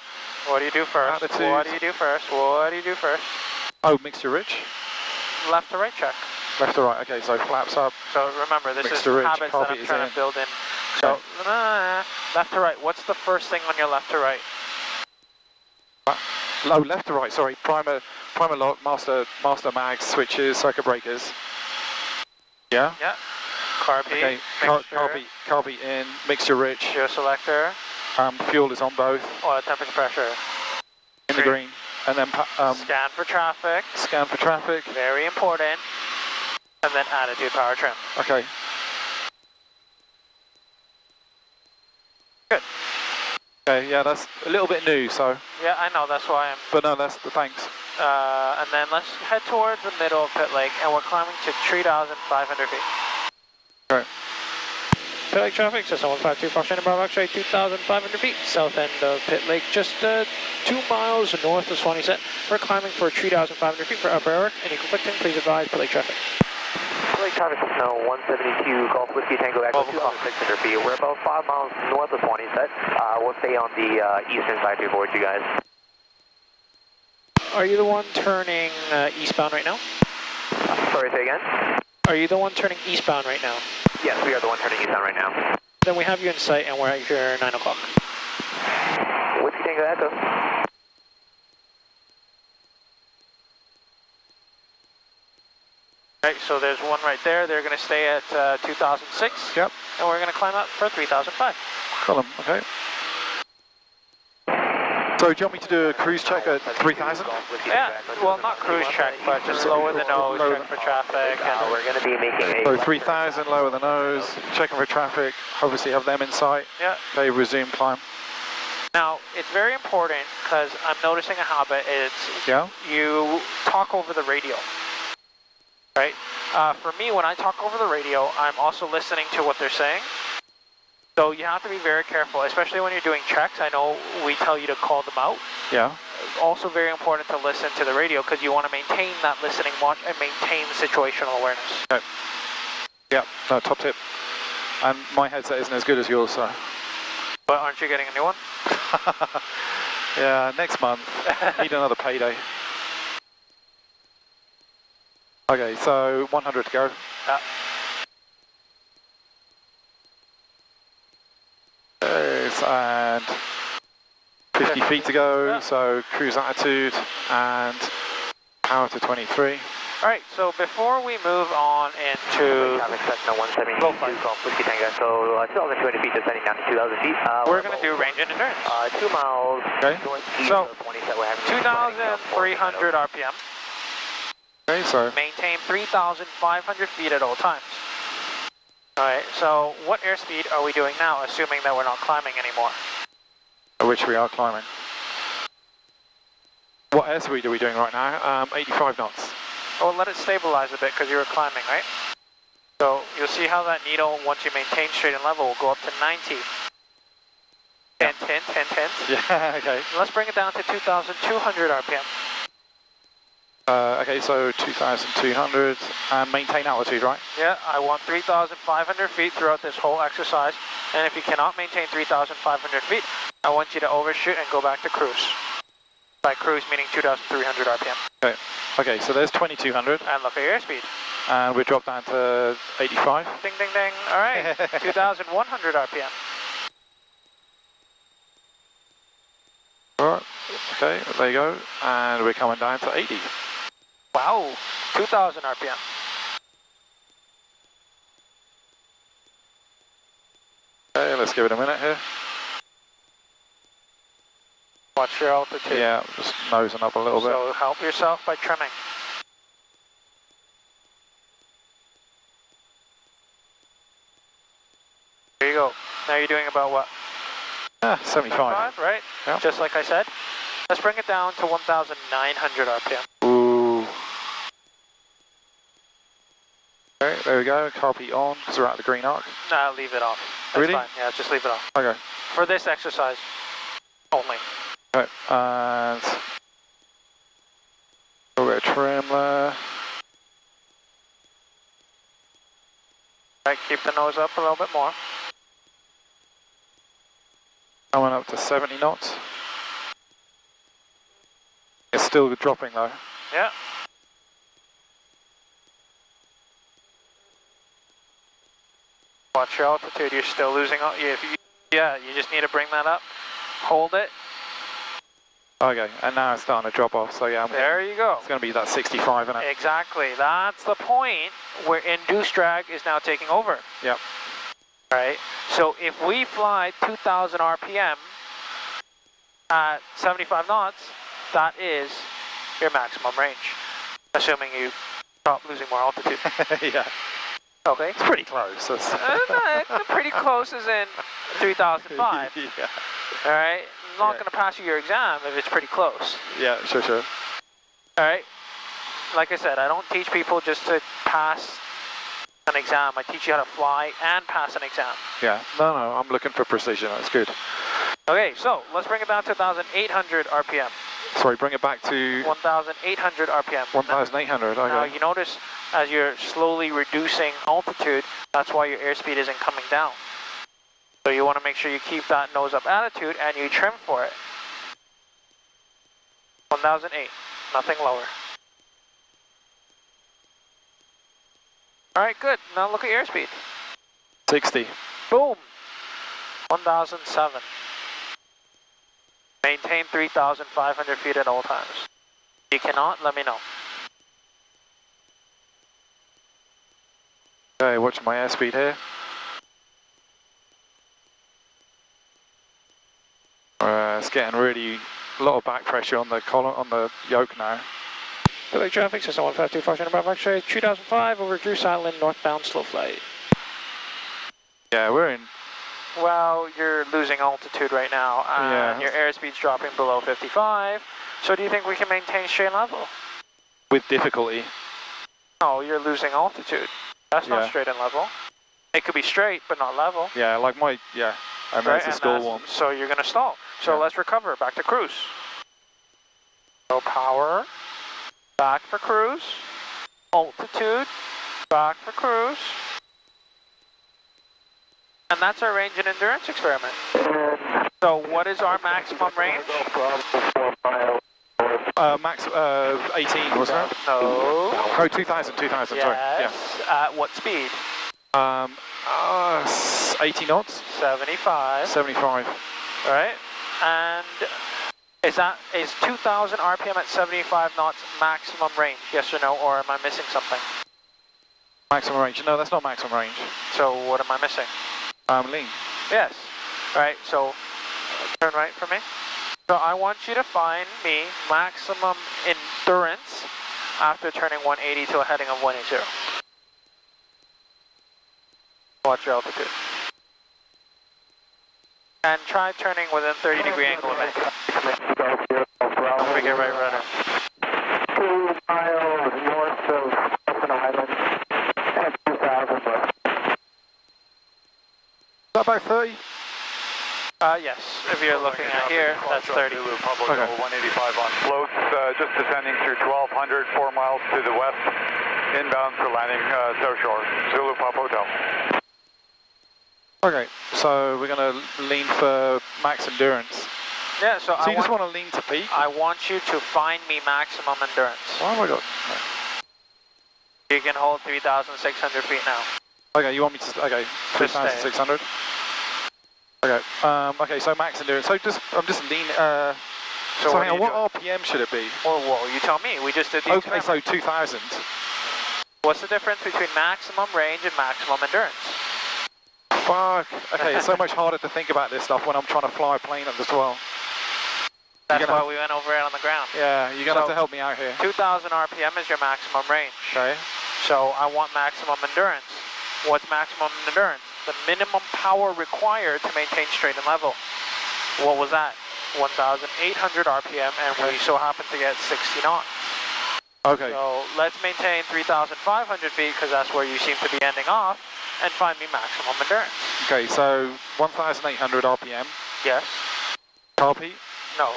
What do you do first? Altitude. What do you do first? What do you do first? Oh, mixture rich. Left to right check. Left to right. Okay, so flaps up. So remember, this Mixed is to ridge, habits that carpet I'm is trying in. to build in. So left to right. What's the first thing on your left to right? Low left to right. Sorry, primer lock, master mags, switches, circuit breakers. Yeah. Yeah. Carb heat. Okay. Mixture. Carb heat in. Mixture rich. Fuel selector. Fuel is on both. Oil temperature pressure. In the green. And then scan for traffic. Scan for traffic. Very important. And then attitude power trim. Okay. Good. Okay, yeah, that's a little bit new, so. Yeah, I know, that's why I'm... But no, that's the thanks. And then let's head towards the middle of Pit Lake, and we're climbing to 3,500 feet. Right. Pit Lake traffic, Cessna 152, Foxtrot Bravo X-ray, 2,500 feet, south end of Pit Lake, just 2 miles north of Swanee-set. We're climbing for 3,500 feet for Upper Eric. Any conflicting, please advise Pit Lake traffic. Pit Lake traffic, Cessna 172, Golf Whiskey Tango Echo, 2,600 feet. We're about 5 miles north of Swanee-set. We'll stay on the eastern side to avoid you guys. Are you the one turning eastbound right now? Sorry, say again? Are you the one turning eastbound right now? Yes, we are the one turning eastbound right now. Then we have you in sight, and we're at your 9 o'clock. Whiskey Tango Echo. Right, so there's one right there. They're going to stay at 2006. Yep. And we're going to climb up for 3005. Column, okay. So do you want me to do a cruise check at 3,000? Yeah, well, not cruise check, but just lower the nose, check for traffic. And we're going to be making a... So 3,000, lower the nose, checking for traffic, obviously have them in sight. Yeah. Okay, resume climb. Now, it's very important because I'm noticing a habit. It's you talk over the radio, right? For me, when I talk over the radio, I'm also listening to what they're saying. So you have to be very careful, especially when you're doing checks. I know we tell you to call them out. Yeah. Also very important to listen to the radio because you want to maintain that listening watch and maintain the situational awareness. Okay. Yeah, no, top tip. And my headset isn't as good as yours, so. But aren't you getting a new one? Yeah, next month. Need another payday. Okay, so 100 to go. Yeah. And 50 feet to go, so cruise attitude and power to 23. Alright, so before we move on into... Cessna 172, Golf Whiskey Tango, so 2,200 feet descending down to 2,000 feet. We're going to do range and endurance. 2 miles northeast so, of 27. We're having 2,300 RPM. Okay, so... Maintain 3,500 feet at all times. Alright, so what airspeed are we doing now, assuming that we're not climbing anymore? Which we are climbing. What airspeed are we doing right now? 85 knots. Oh, let it stabilize a bit because you were climbing, right? So you'll see how that needle, once you maintain straight and level, will go up to 90. Hint, hint, hint, hint. Yeah, okay. Let's bring it down to 2,200 RPM. Okay, so 2,200 and maintain altitude, right? Yeah, I want 3,500 feet throughout this whole exercise. And if you cannot maintain 3,500 feet, I want you to overshoot and go back to cruise. By cruise, meaning 2,300 RPM. Okay. Okay, so there's 2,200. And look at your airspeed. And we dropped down to 85. Ding, ding, ding. All right, 2,100 RPM. Alright, okay, there you go. And we're coming down to 80. Wow, 2,000 RPM. Okay, let's give it a minute here. Watch your altitude. Yeah, just nosing up a little bit. So help yourself by trimming. There you go. Now you're doing about what? 75. Right? Yeah. Just like I said. Let's bring it down to 1,900 RPM. Ooh. Okay, there we go. Carpet on, because we're at the green arc. Nah, leave it off. That's Really? fine. Yeah, just leave it off. Okay. For this exercise only. Okay, and we'll go trim there. Right, keep the nose up a little bit more. Coming up to 70 knots. It's still dropping though. Yeah. Watch your altitude. You're still losing. Yeah, you just need to bring that up. Hold it. Okay, and now it's starting to drop off. So yeah, There you go. it's going to be that 65, isn't it? Exactly. That's the point where induced drag is now taking over. Yep. Right? So if we fly 2,000 RPM at 75 knots, that is your maximum range, assuming you stop losing more altitude. Yeah. Okay. It's pretty close. That's Pretty close as in 3,005. Yeah. All right? I'm not Yeah. going to pass you your exam if it's pretty close. Yeah, sure. All right? Like I said, I don't teach people just to pass an exam. I teach you how to fly and pass an exam. Yeah. No, I'm looking for precision. That's good. Okay, so let's bring it down to 1,800 RPM. Sorry, bring it back to 1,800 RPM. 1,800. Okay. Now you notice as you're slowly reducing altitude, that's why your airspeed isn't coming down. So you want to make sure you keep that nose up attitude and you trim for it. 1,008, nothing lower. All right, good. Now look at airspeed. 60. Boom. 1,007. Maintain 3,500 feet at all times. If you cannot, let me know. Okay, watch my airspeed here. It's getting really a lot of back pressure on the column, on the yoke now. Public traffic, system 152, Foxtrot Bravo X-ray, 2005 over Drew Island, northbound slow flight. Yeah, we're in. Well, you're losing altitude right now, and Yeah. your airspeed's dropping below 55. So do you think we can maintain straight level? With difficulty. No, you're losing altitude. That's not Yeah. straight and level. It could be straight, but not level. Yeah, like my, yeah. And Right, there's the and school that's- one. So you're going to stall. So Yeah. let's recover, back to cruise. So power, back for cruise, altitude, back for cruise. And that's our range and endurance experiment. So what is our maximum range? Max 18, wasn't it? No. Oh, 2,000, sorry. Yes. At what speed? Yeah. 80 knots? 75. 75. All right. And is 2,000 RPM at 75 knots maximum range? Yes or no? Or am I missing something? Maximum range. No, that's not maximum range. So what am I missing? Lean. Yes. All right. So turn right for me. So I want you to find me maximum endurance after turning 180 to a heading of 180. Watch your altitude. And try turning within 30-degree angle of me. Don't forget right rudder. 2 miles north of Open Island at 2,000 bucks. Yes, if you're looking at here, that's 30. Zulu, Papa Okay. 185 on floats, just descending through 1200, 4 miles to the west, inbound for landing South Shore. Zulu, Papa Hotel. Okay, so we're going to lean for max endurance. Yeah, so So you just want to lean to peak? I want you to find me maximum endurance. Oh my god. You can hold 3,600 feet now. Okay, you want me to, okay, 3,600? Okay, okay, so max endurance. So I'm just leaning, so hang on, what RPM should it be? Well, you tell me. We just did the Okay, experiment. so 2,000. What's the difference between maximum range and maximum endurance? Fuck. Okay, it's so much harder to think about this stuff when I'm trying to fly a plane as well. That's why we went over it on the ground. Yeah, you're going to have to help me out here. 2,000 RPM is your maximum range. Okay. So I want maximum endurance. What's maximum endurance? The minimum power required to maintain straight and level. What was that? 1,800 RPM, and we so happen to get 60 knots. Okay. So let's maintain 3,500 feet, because that's where you seem to be ending off, and find me maximum endurance. Okay, so 1,800 RPM. Yes. Copy? No.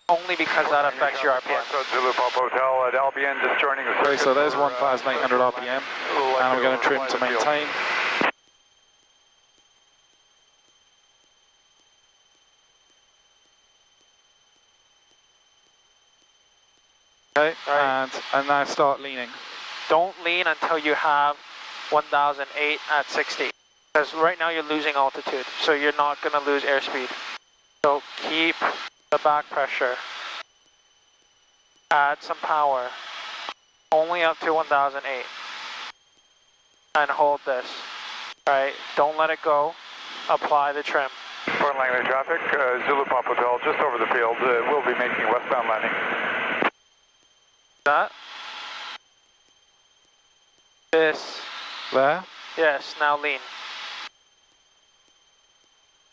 Only because that affects your RPM. Zulu, Papa Hotel at Albion, just joining the Okay, so there's 1,800 RPM, and we're going to trim to maintain. Okay, and now start leaning. Don't lean until you have 1,008 at 60. Because right now you're losing altitude, so you're not going to lose airspeed. So keep the back pressure. Add some power. Only up to 1,008. And hold this. Alright, don't let it go. Apply the trim. Fort Langley traffic, Zulu Papa Hotel, just over the field. We'll be making westbound landing. That. This. There? Yes, now lean.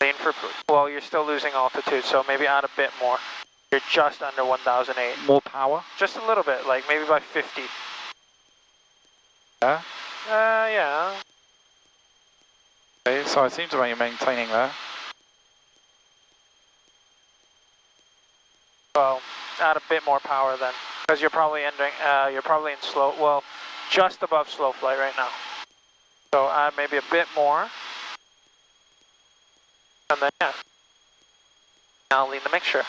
Lean for, well, you're still losing altitude, so maybe add a bit more. You're just under 1,008. More power? Just a little bit, like maybe by 50. Yeah? Yeah. Okay, so I seem to be maintaining there. Well, add a bit more power then, because you're probably ending. You're probably in slow. Well, just above slow flight right now. So add maybe a bit more, and then yeah. Now lean the mixture.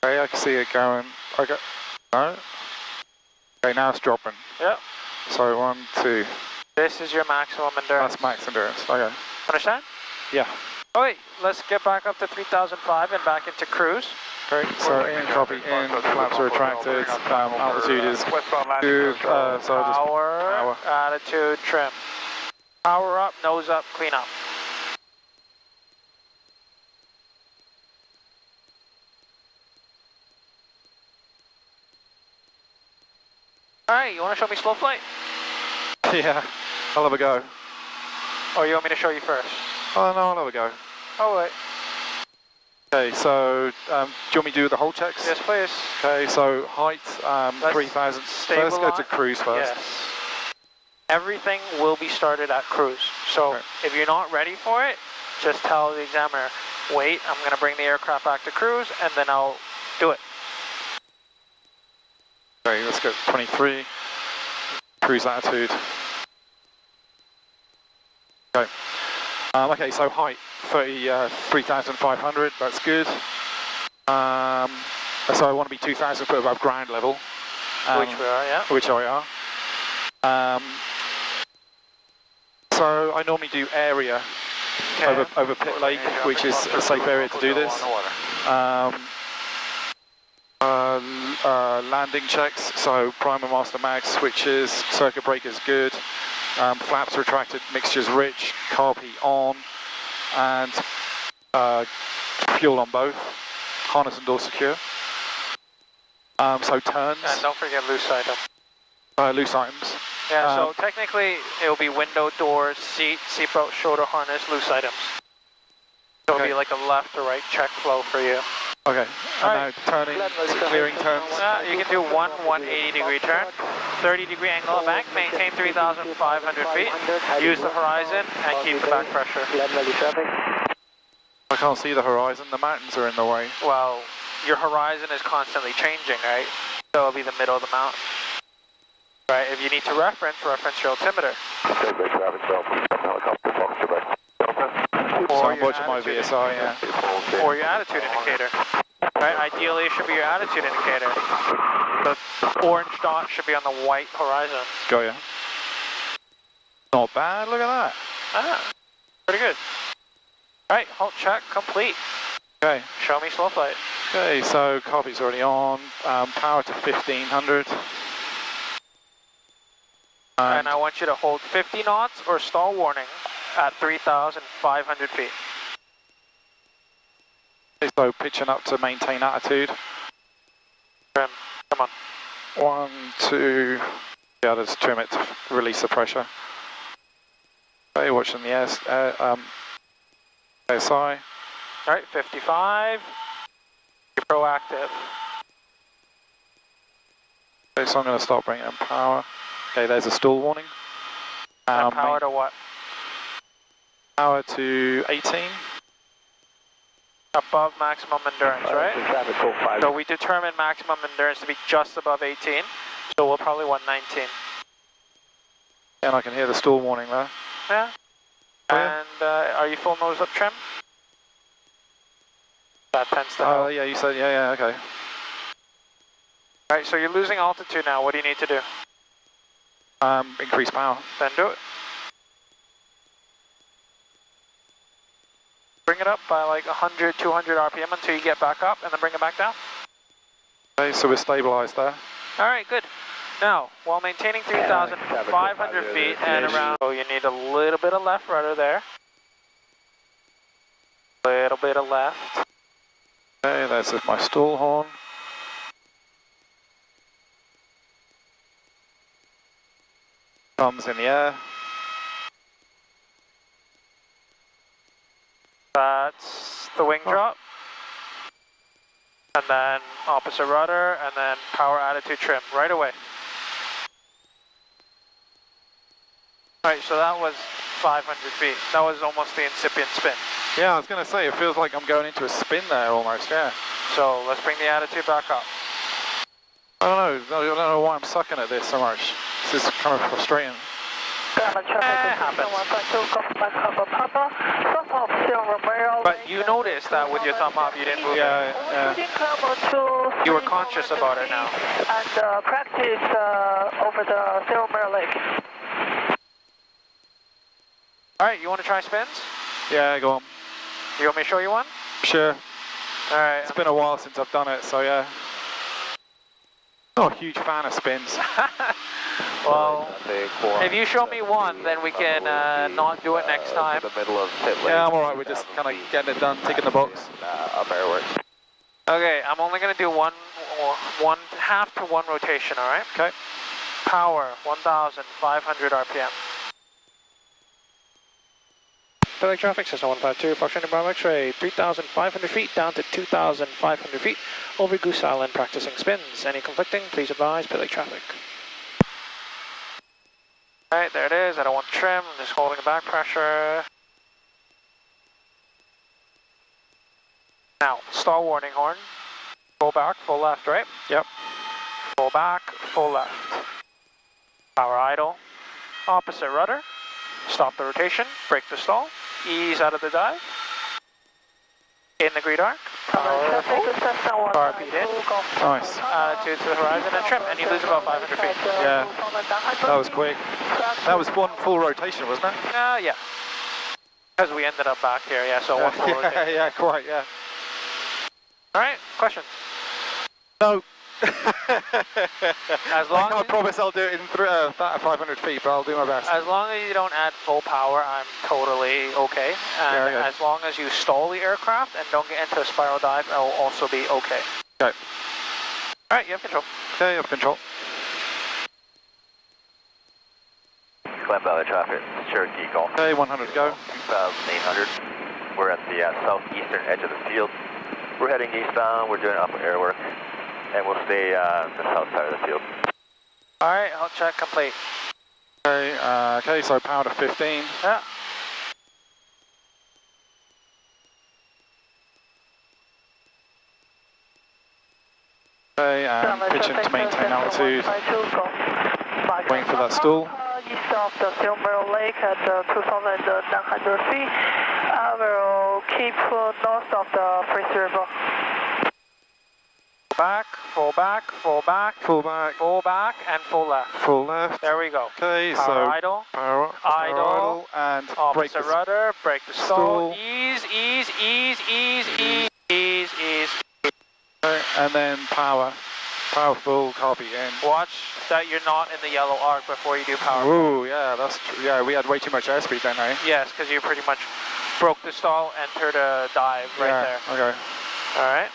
Okay, I can see it going. Okay. No. Okay, now it's dropping. Yep. So 1, 2. This is your maximum endurance. That's max endurance. Okay. Understand? Yeah. Oh wait, let's get back up to 3,005 and back into cruise. Great. So in, copy in, flaps are retracted, altitude is good, so I'll just Power, attitude, trim. Power up, nose up, clean up. Alright, you want to show me slow flight? Yeah, I'll have a go. Or you want me to show you first? Oh no, I'll have a go. Oh wait. Okay, so do you want me to do the whole checks? Yes, please. Okay, so height, 3,000. Let's go to cruise first. Yes. Everything will be started at cruise. So if you're not ready for it, just tell the examiner, wait, I'm going to bring the aircraft back to cruise, and then I'll do it. Okay, let's go 23. Cruise attitude. Okay. Okay, so height 3,500. That's good. So I want to be 2,000 foot above ground level. Which we are, yeah. Which I are. So I normally do area over Pit Lake, which is a safe area to do this. Landing checks, so primer, master, mag, switches, circuit breakers good, flaps retracted, mixtures rich, carb heat on, and fuel on both, harness and door secure. So turns. And don't forget loose items. Loose items. Yeah, so technically it'll be window, doors, seatbelt, shoulder harness, loose items. So it'll be like a left or right check flow for you. Okay, and now turning, clearing turns. You can do one 180-degree turn, 30-degree angle of bank, maintain 3,500 feet, use the horizon, and keep the back pressure. I can't see the horizon, the mountains are in the way. Well, your horizon is constantly changing, right? So it'll be the middle of the mountain. Right, if you need to reference your altimeter. So I'm watching my VSI, yeah. Or your attitude indicator. Right, ideally it should be your attitude indicator. The orange dot should be on the white horizon. Got ya. Not bad, look at that. Ah, pretty good. Alright, halt check complete. Okay. Show me slow flight. Okay, so copy's already on. Power to 1500. And I want you to hold 50 knots or stall warning at 3,500 feet. So pitching up to maintain attitude. Trim, come on. 1, 2, yeah, just trim it to release the pressure. Okay, watching the ASI. Alright, 55. Be proactive. Okay, so I'm going to start bringing in power. Okay, there's a stall warning. And power to what? Power to 18. Above maximum endurance, right? So we determined maximum endurance to be just above 18, so we'll probably want 19. And I can hear the stall warning there. Yeah. And are you full nose up trim? That tends to help. Yeah, you said, yeah, okay. Alright, so you're losing altitude now. What do you need to do? Increase power. Then do it. Bring it up by like 100, 200 RPM until you get back up, and then bring it back down. Okay, so we're stabilized there. Alright, good. Now, while maintaining 3,500 feet and around, so you need a little bit of left rudder there. Little bit of left. Okay, that's my stall horn. Thumbs in the air. That's the wing drop. And then opposite rudder, and then power attitude trim right away. Alright, so that was 500 feet. That was almost the incipient spin. Yeah, I was going to say, it feels like I'm going into a spin there almost, yeah. So let's bring the attitude back up. I don't know why I'm sucking at this so much. This is kind of frustrating. But you noticed that with your thumb up, you didn't move it. You were conscious about it now. And practice over the Zero Mirror Lake. Alright, you want to try spins? Yeah, go on. You want me to show you one? Sure. Alright. It's been a while since I've done it, so yeah. Not a huge fan of spins. Well, if you show me one, then we can not do it next time. Yeah, I'm alright, we're just kind of getting it done, ticking the box. Okay, I'm only going to do one half to one rotation, alright? Okay. Power, 1,500 RPM. Public traffic, Cessna 152, Foxtrot Bravo X-ray, 3,500 feet down to 2,500 feet over Goose Island practicing spins. Any conflicting, please advise public traffic. Alright, there it is. I don't want trim, I'm just holding the back pressure. Now, stall warning horn. Full back, full left, right? Yep. Full back, full left. Power idle. Opposite rudder. Stop the rotation, break the stall. Ease out of the dive. In the grid arc. Power full. RP in. Nice. Attitude to the horizon and trim, and you lose about 500 feet. Yeah, that was quick. That was one full rotation, wasn't it? Yeah. Because we ended up back here, yeah, so one full rotation. Yeah, quite, yeah. Alright, questions? No. As long I can't promise I'll do it in 500 feet, but I'll do my best. As long as you don't add full power, I'm totally okay. And as long as you stall the aircraft and don't get into a spiral dive, I will also be okay. Okay. Alright, you have control. Okay, you have control. Glen Valley traffic, Cherokee Golf. Okay, 100 to go. 2,800. We're at the southeastern edge of the field. We're heading eastbound, we're doing upper airwork, and we'll stay the south side of the field. Alright, I'll check complete. Okay, okay, so power to 15. Yeah. Okay, and pitching to maintain altitude. Waiting for that stall. East of the Silver Lake at 2,900 feet. I will keep north of the Fraser River. Back, full back, full back, Full back, full back, and full left. full left. There we go. Okay, Power so idle, power idle, and brake opposite the rudder, brake the stall, stall. ease, ease, ease, ease, ease, ease, ease. okay, and then power. Power full, copy in. Watch that you're not in the yellow arc before you do power. Ooh, yeah, that's true. Yeah, we had way too much airspeed then, eh? Yes, because you pretty much broke the stall, entered a dive right there. Okay. Alright.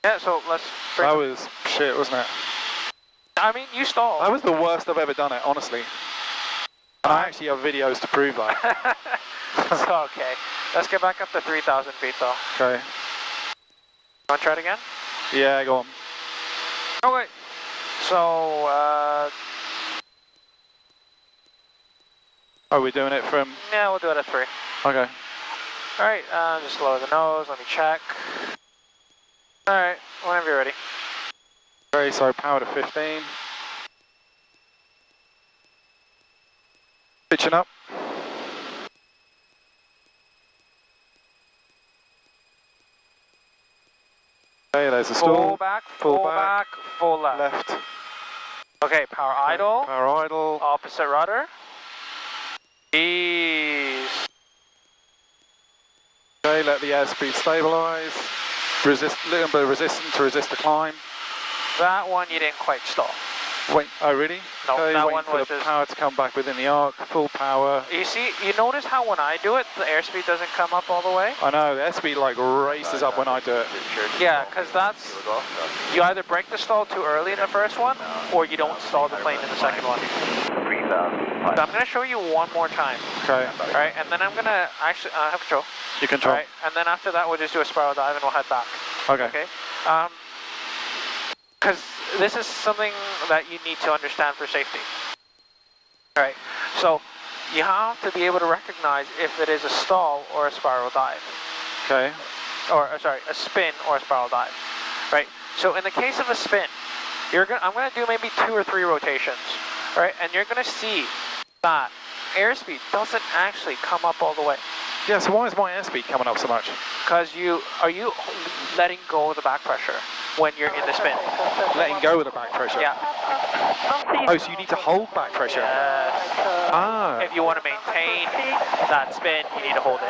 Yeah, so let's bring That was shit, wasn't it? I mean, you stalled. That was the worst I've ever done it, honestly. And I actually have videos to prove that. It's okay. Let's get back up to 3,000 feet though. Okay. Want to try it again? Yeah, go on. Okay. So, Oh, we're doing it from... yeah, we'll do it at 3. Okay. Alright, just lower the nose, let me check. Alright, whenever you're ready. Okay, so power to 15. Pitching up. Okay, there's the stall. Full back, full back, full left. Left. Okay, power idle, Power idle. opposite rudder. Ease. Okay, let the airspeed stabilize. Resist, little bit of resistance to resist the climb. That one you didn't quite stall. Wait, oh really? No, okay, that waiting one for was the just... power to come back within the arc, full power. You see, you notice how when I do it, the airspeed doesn't come up all the way? I know, the airspeed like races up when I do it. Yeah, because that's... You either break the stall too early in the first one, or you don't stall the plane in the second one. So I'm going to show you one more time. Okay. Alright, and then I'm going to actually... have control. You control. Alright, and then after that we'll just do a spiral dive and we'll head back. Okay. Okay? Because this is something that you need to understand for safety. Alright, so you have to be able to recognize if it is a stall or a spiral dive. Okay. Or, sorry, a spin or a spiral dive. Right, so in the case of a spin, I'm going to do maybe 2 or 3 rotations. Right, and you're going to see that airspeed doesn't actually come up all the way. Yeah, so why is my airspeed coming up so much? Because are you letting go of the back pressure when you're in the spin? Letting go of the back pressure? Yeah. Oh, so you need to hold back pressure? Yes. Ah. If you want to maintain that spin, you need to hold it.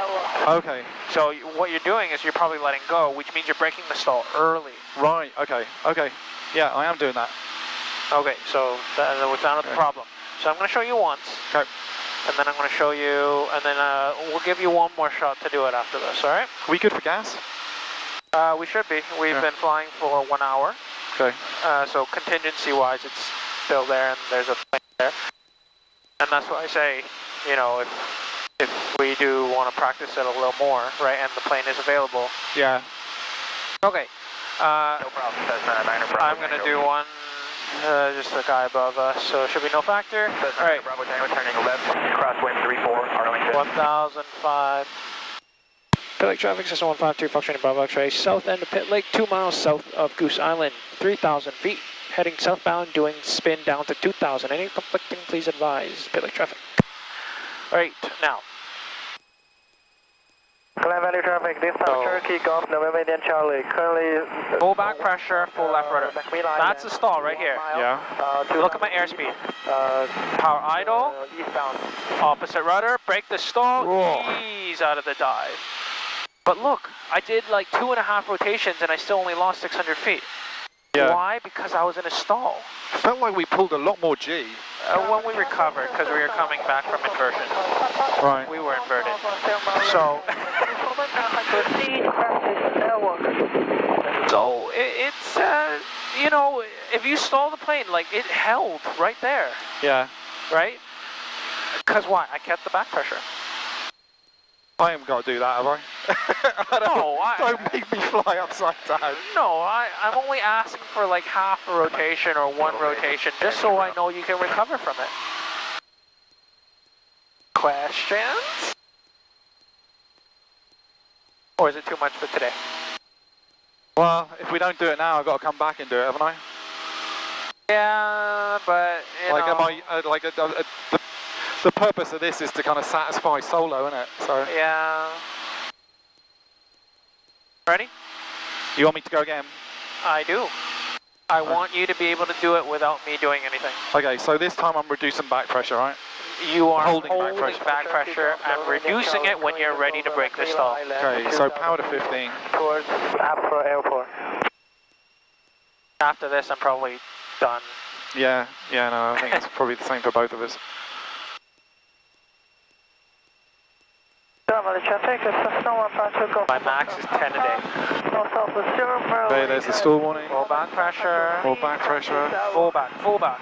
Okay. So what you're doing is you're probably letting go, which means you're breaking the stall early. Right, okay, okay. Yeah, I am doing that. Okay, so we found out the problem. So I'm going to show you once. Okay. And then I'm going to show you, and then we'll give you one more shot to do it after this, alright? We good for gas? We should be. We've been flying for 1 hour. Okay. So contingency-wise, it's still there, and there's a plane there. And that's why I say, you know, if we do want to practice it a little more, right, and the plane is available. Yeah. Okay. No problem, Cessna 9 I'm going to do one, just the guy above us, so it should be no factor. All right. Bravo Tango turning left, crosswind 34, Arlington. 1005. Pit Lake traffic, system 152, functioning Bravo X-ray, south end of Pit Lake, 2 miles south of Goose Island, 3,000 feet. Heading southbound, doing spin down to 2,000. Any conflicting, please advise. Pit Lake traffic. Alright, now. Flat Valley traffic, this is Cherokee Golf, November Indian Charlie. Currently... Full back pressure, full left rudder. That's the stall right here. Yeah. Look at my airspeed. Power idle. Eastbound. Opposite rudder, break the stall, Whoa. ease out of the dive. But look, I did like 2.5 rotations and I still only lost 600 feet. Yeah. Why? Because I was in a stall. Felt like we pulled a lot more G. When we recovered, because we were coming back from inversion. Right. We were inverted. So, it's, you know, if you stall the plane, like, it held right there, Yeah. right? Because why? I kept the back pressure. I haven't got to do that, have I? Don't make me fly upside down. No, I'm only asking for like half a rotation or one rotation, just so I know you can recover from it. Questions? Or is it too much for today? Well, if we don't do it now, I've got to come back and do it, haven't I? Yeah, but you like, know. The purpose of this is to kind of satisfy solo, isn't it? So. Yeah. Ready? You want me to go again? I do. I want you to be able to do it without me doing anything. Okay, so this time I'm reducing back pressure, right? You are holding back pressure and reducing it when you're ready to break the stall. Okay, so power to 15. Towards Apra Airport. After this, I'm probably done. Yeah, no, I think it's probably the same for both of us. My max is 10 a day. Okay, there's the stall warning. Full back pressure. Full back pressure. Full back. Full back.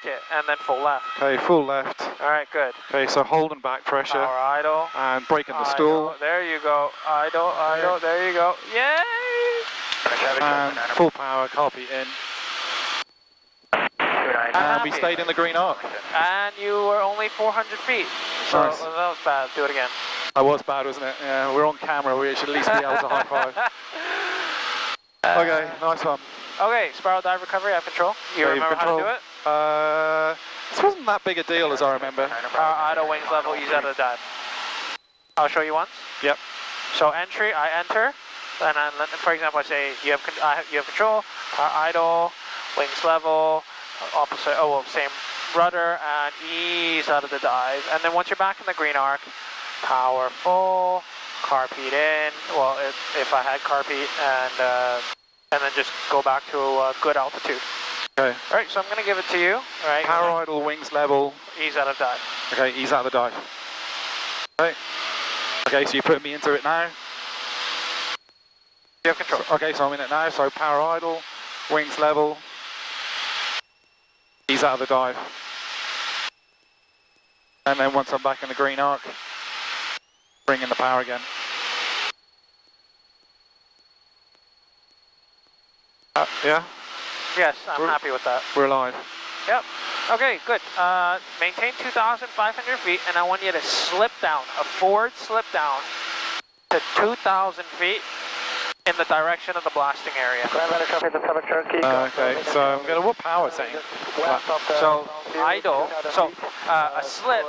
Yank it, and then full left. Okay, full left. Alright, good. Okay, so holding back pressure. Power idle. And breaking the stall. There you go. Idle, there you go. Yay! And full power, carpet in. And we stayed in the green arc. And you were only 400 feet. So Nice. that was bad. Do it again. That was bad, wasn't it? Yeah, we're on camera. We should at least be able to high five. Okay, nice one. Okay, spiral dive recovery, I have control. You remember how to do it? This wasn't that big a deal as I remember. Idle wings level, ease out of the dive. I'll show you once. Yep. So entry, I enter. Then, for example, I say you have control. Idle, wings level, opposite. Oh well, same rudder, and ease out of the dive. And then once you're back in the green arc, power full, carpet in. Well, if I had carpet, and then just go back to a good altitude. Okay. All right, so I'm going to give it to you. All right. Power idle, wings level. Ease out of dive. Okay, ease out of the dive. Okay. Okay, so you put me into it now. You have control. Okay, so I'm in it now. So power idle, wings level. Ease out of the dive. And then once I'm back in the green arc, bring in the power again. Yeah? Yes, I'm happy with that. We're alive. Yep. Okay, good. Maintain 2,500 feet, and I want you to slip down, a forward slip down to 2,000 feet in the direction of the blasting area. Okay, so I'm going to, what power setting? So, idle, a slip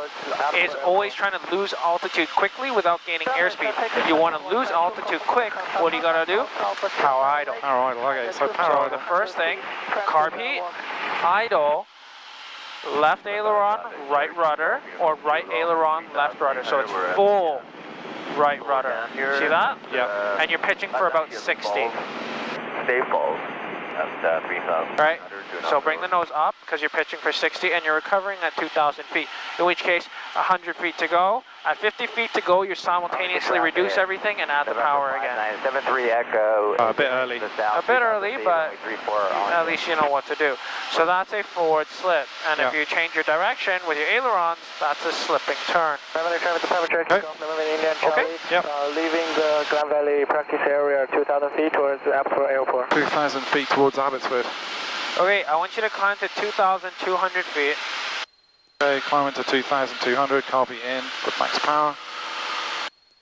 is always trying to lose altitude quickly without gaining airspeed. If you want to lose altitude quick, what do you got to do? Power idle. Power idle, okay, so power idle. The first thing, carb heat, idle, left aileron, right rudder, or right aileron, left rudder. So it's full right rudder. See that? Yeah. And you're pitching for about 60. Stay balls at 3,000. Right? So bring the nose up because you're pitching for 60 and you're recovering at 2,000 feet. In which case, 100 feet to go. At 50 feet to go, you simultaneously reduce everything and add the power again. 73 Echo. A bit early. A bit early, but at least you know what to do. So that's a forward slip. And if you change your direction with your ailerons, that's a slipping turn. Okay. Yep. Leaving the Grand Valley practice area 2,000 feet towards Abbotsford Airport. 2,000 feet towards Abbotsford. Okay, I want you to climb to 2,200 feet. Okay, climbing to 2,200, carpet in, good max power.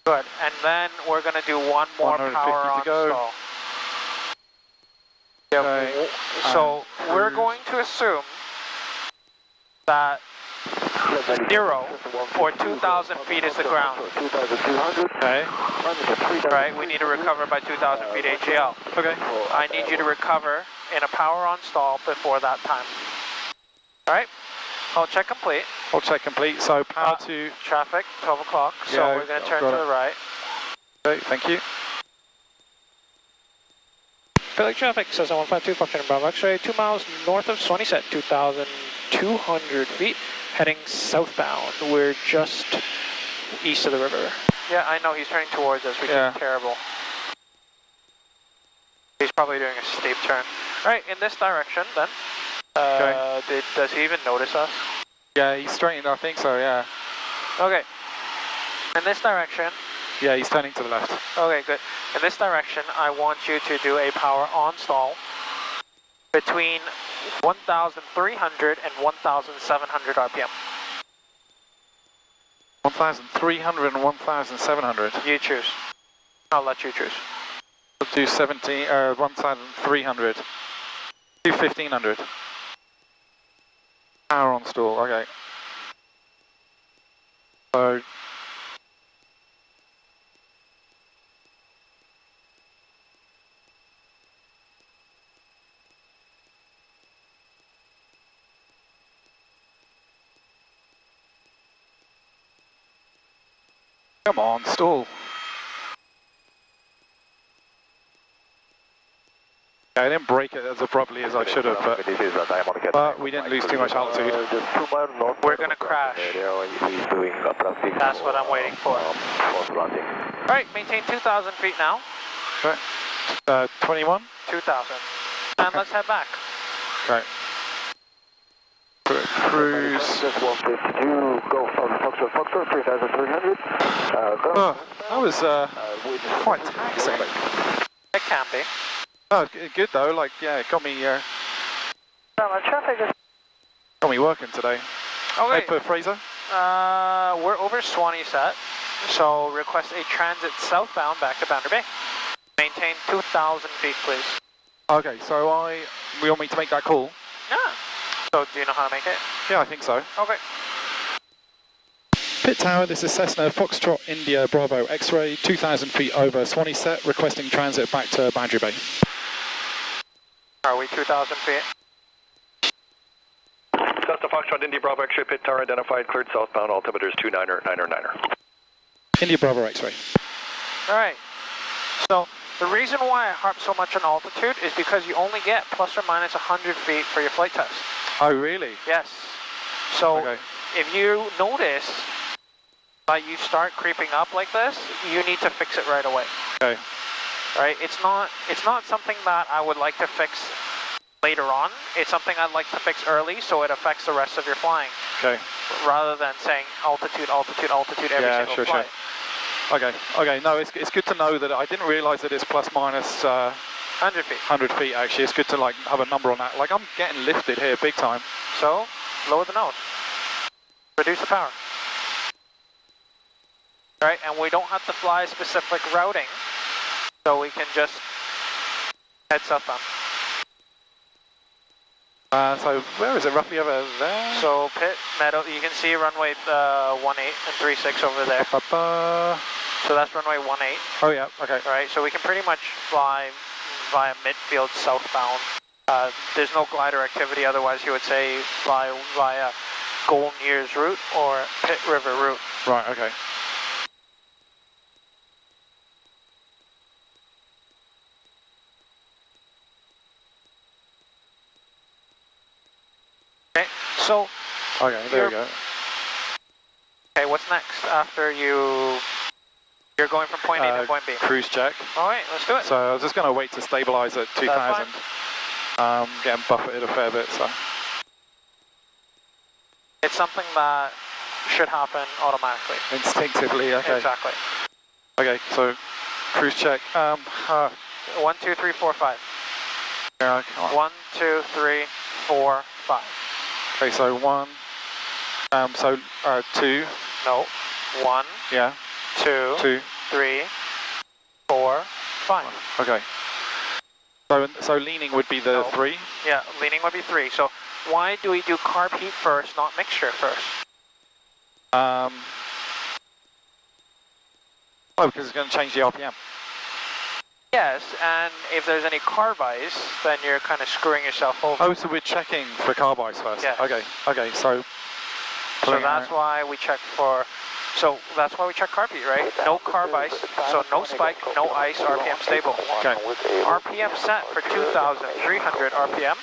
Good, and then we're going to do one more power on to go. stall. Okay. So we're going to assume that 0 or 2,000 feet is the ground. Okay. Right, we need to recover by 2,000 feet HAL. Okay. I need you to recover in a power on stall before that time. Alright, I'll check complete. I'll check complete, so power to... Traffic, 12 o'clock, so Yeah, we're going to turn to the right. Okay, thank you. Philly traffic, says 152, Foxtrot Bravo X-ray, 2 miles north of Swanee Set, 2,200 feet, heading southbound. We're just east of the river. Yeah, I know, he's turning towards us, which is terrible. He's probably doing a steep turn. Alright, in this direction then. Does he even notice us? Yeah, he's straightened, I think so, yeah. Okay. In this direction, Yeah, he's turning to the left. Okay, good. In this direction, I want you to do a power on stall between 1,300 and 1,700 RPM. 1,300 and 1,700. You choose. I'll let you choose. We'll do 1,300. Do 1,500. Power on stall, okay. So, come on, stall. I didn't break it as abruptly as I should have, but we didn't lose too much altitude. We're going to crash. That's what I'm waiting for. Alright, maintain 2,000 feet now. Okay. 21? 2,000. And let's head back. Okay. Cruise. Go from Foxtrot, 3,300. Oh, that was quite taxing. It can be. Oh, good though. Like, yeah, it got me. Traffic is... Got me working today. Okay. Hey, per Fraser. We're over Swanee set, so request a transit southbound back to Boundary Bay. Maintain 2,000 feet, please. Okay, so we want me to make that call? Yeah. So do you know how to make it? Yeah, I think so. Okay. Pit Tower, this is Cessna Foxtrot India Bravo X-ray, 2,000 feet over Swanee set, requesting transit back to Boundary Bay. Are we 2,000 feet? Cessna Foxtrot India Bravo X-ray, pit tower identified, cleared southbound, altimeter is 29er. India Bravo X-ray. Alright. So the reason why I harp so much on altitude is because you only get plus or minus 100 feet for your flight test. Oh, really? Yes. So okay. If you notice that you start creeping up like this, you need to fix it right away. Okay. Right? It's not something that I would like to fix later on. It's something I'd like to fix early so it affects the rest of your flying. Okay. Rather than saying altitude, altitude, altitude every single flight. Sure. Okay, no, it's good to know that I didn't realise that it's plus minus 100 feet. 100 feet actually. It's good to like have a number on that. Like I'm getting lifted here big time. So, lower the nose. Reduce the power. Right, and we don't have to fly specific routing, so we can just head southbound. So where is it roughly over there? So pit, meadow, you can see runway 18 and 36 over there. So that's runway 18. Oh yeah, okay. Right, so we can pretty much fly via midfield southbound. There's no glider activity, otherwise you would say fly via Golden Years route or Pitt River route. Right, okay. Okay, so... Okay, there we go. Okay, what's next after you're going from point A to point B? Cruise check. Alright, let's do it. So I was just going to wait to stabilise at 2,000. Getting buffeted a fair bit, so... It's something that should happen automatically. Instinctively, okay. Exactly. Okay, so cruise check. 1, 2, 3, 4, 5. Yeah, come on. 1, 2, 3, 4, 5. Okay, so 1. So 2. No. 1. Yeah. 2. 2. 3. 4. 5. Okay. So leaning would be the 3. Yeah, leaning would be 3. So why do we do carb heat first, not mixture first? Oh, because it's going to change the RPM. Yes, and if there's any carb ice, then you're kind of screwing yourself over. Oh, so we're checking for carb ice first? Yes. Okay, so... So that's why we check for... So that's why we check carb heat, right? No carb ice, so no spike, no ice, RPM stable. Okay. RPM set for 2,300 RPM.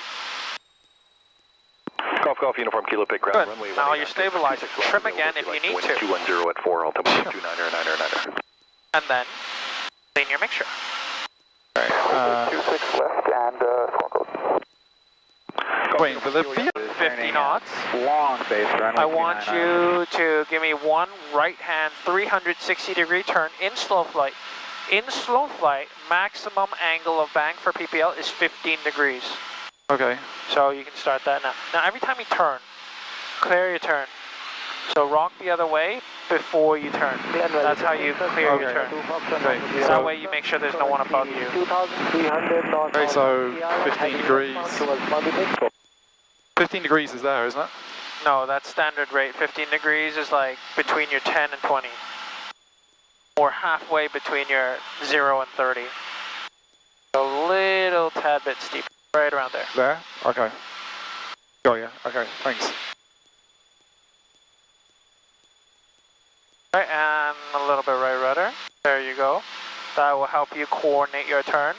Golf Uniform Kilo Pit ground. Good. Runway Now you're stabilizing. Trim again if you need to. 210 at 4, altimeter 29er. And then clean your mixture. Okay. 26 left and squawk code. Wait, but the 50 knots. Long base runway. I want you to give me one right hand 360-degree turn in slow flight. In slow flight, maximum angle of bank for PPL is 15 degrees. Okay. So you can start that now. Now every time you turn, clear your turn. So rock the other way before you turn. That's how you clear your turn. Okay. So that way you make sure there's no one above you. 2,300 knots. Okay, so 15 degrees. 15 degrees is there, isn't it? No, that's standard rate. 15 degrees is like between your 10 and 20. Or halfway between your 0 and 30. A little tad bit steep. Right around there. There? Okay. Got you. Okay, thanks. Right, and a little bit right rudder. There you go. That will help you coordinate your turn.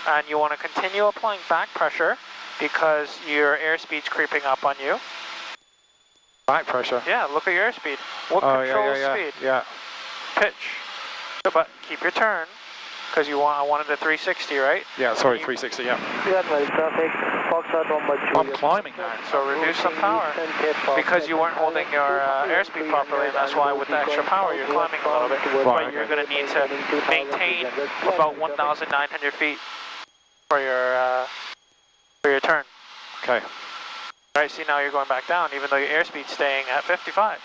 And you want to continue applying back pressure because your airspeed's creeping up on you. Back pressure? Yeah, look at your airspeed. What controls speed? Yeah. Pitch. So, but keep your turn because I wanted a 360, right? Yeah, sorry, 360, yeah. I'm climbing now. So reduce some power because you weren't holding your airspeed properly, and that's why with the extra power you're climbing a little bit. Right, but you're going to need to maintain about 1,900 feet for your turn. Okay. Right, see now you're going back down even though your airspeed's staying at 55,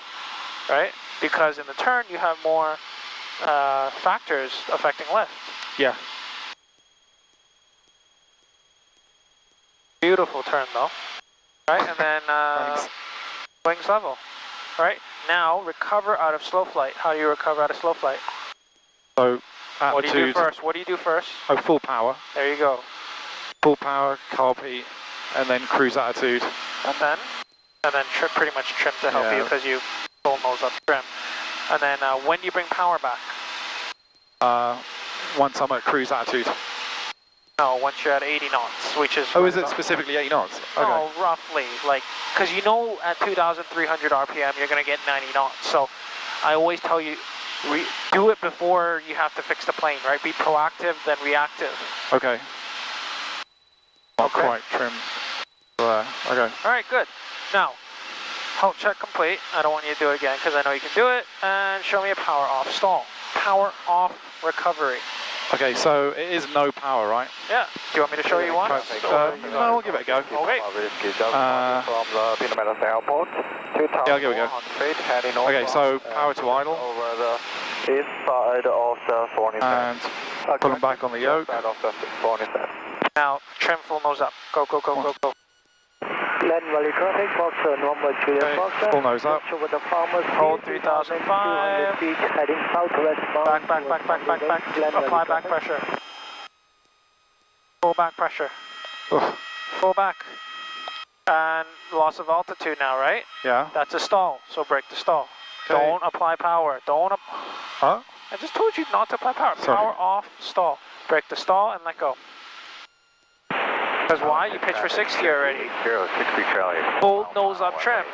right? Because in the turn you have more factors affecting lift. Yeah. Beautiful turn though, right? And then wings level, right? Now recover out of slow flight. How do you recover out of slow flight? So attitude. What do you do first? What do you do first? Oh, full power. There you go. Full power, carby, and then cruise attitude. And then pretty much trim to help you because you full nose up trim. And then when do you bring power back? Once I'm at cruise attitude. No, once you're at 80 knots, which is... Oh, is it specifically 80 knots? Okay. No, roughly. Like, because you know at 2,300 RPM you're going to get 90 knots. So I always tell you, do it before you have to fix the plane, right? Be proactive, then reactive. Okay. Not quite trim. Okay. All right, good. Now, health check complete. I don't want you to do it again because I know you can do it. And show me a power off stall. Power off recovery. Okay, so it is no power, right? Yeah. Do you want me to show you one? No, I'll give it a go. Okay. From the Pinamata Airport. Yeah, I'll give it a go. Okay, so power to idle. Over the east side of the Thorny And put them back on the yoke. Now, trim full nose up. Go, go, go, go, go. Glen Valley traffic, Foxtrot, Normal Juliet Foxtrot. Full nose up. Over the Farmers Hold 3,005. feet, heading southwest. Back. Apply back pressure. Full back pressure. Ugh. Full back. And loss of altitude now, right? Yeah. That's a stall, so break the stall. Okay. Don't apply power. Huh? I just told you not to apply power. Sorry. Power off, stall. Break the stall and let go. Because why? You pitched for 60 already. 60 Charlie. Full nose up trim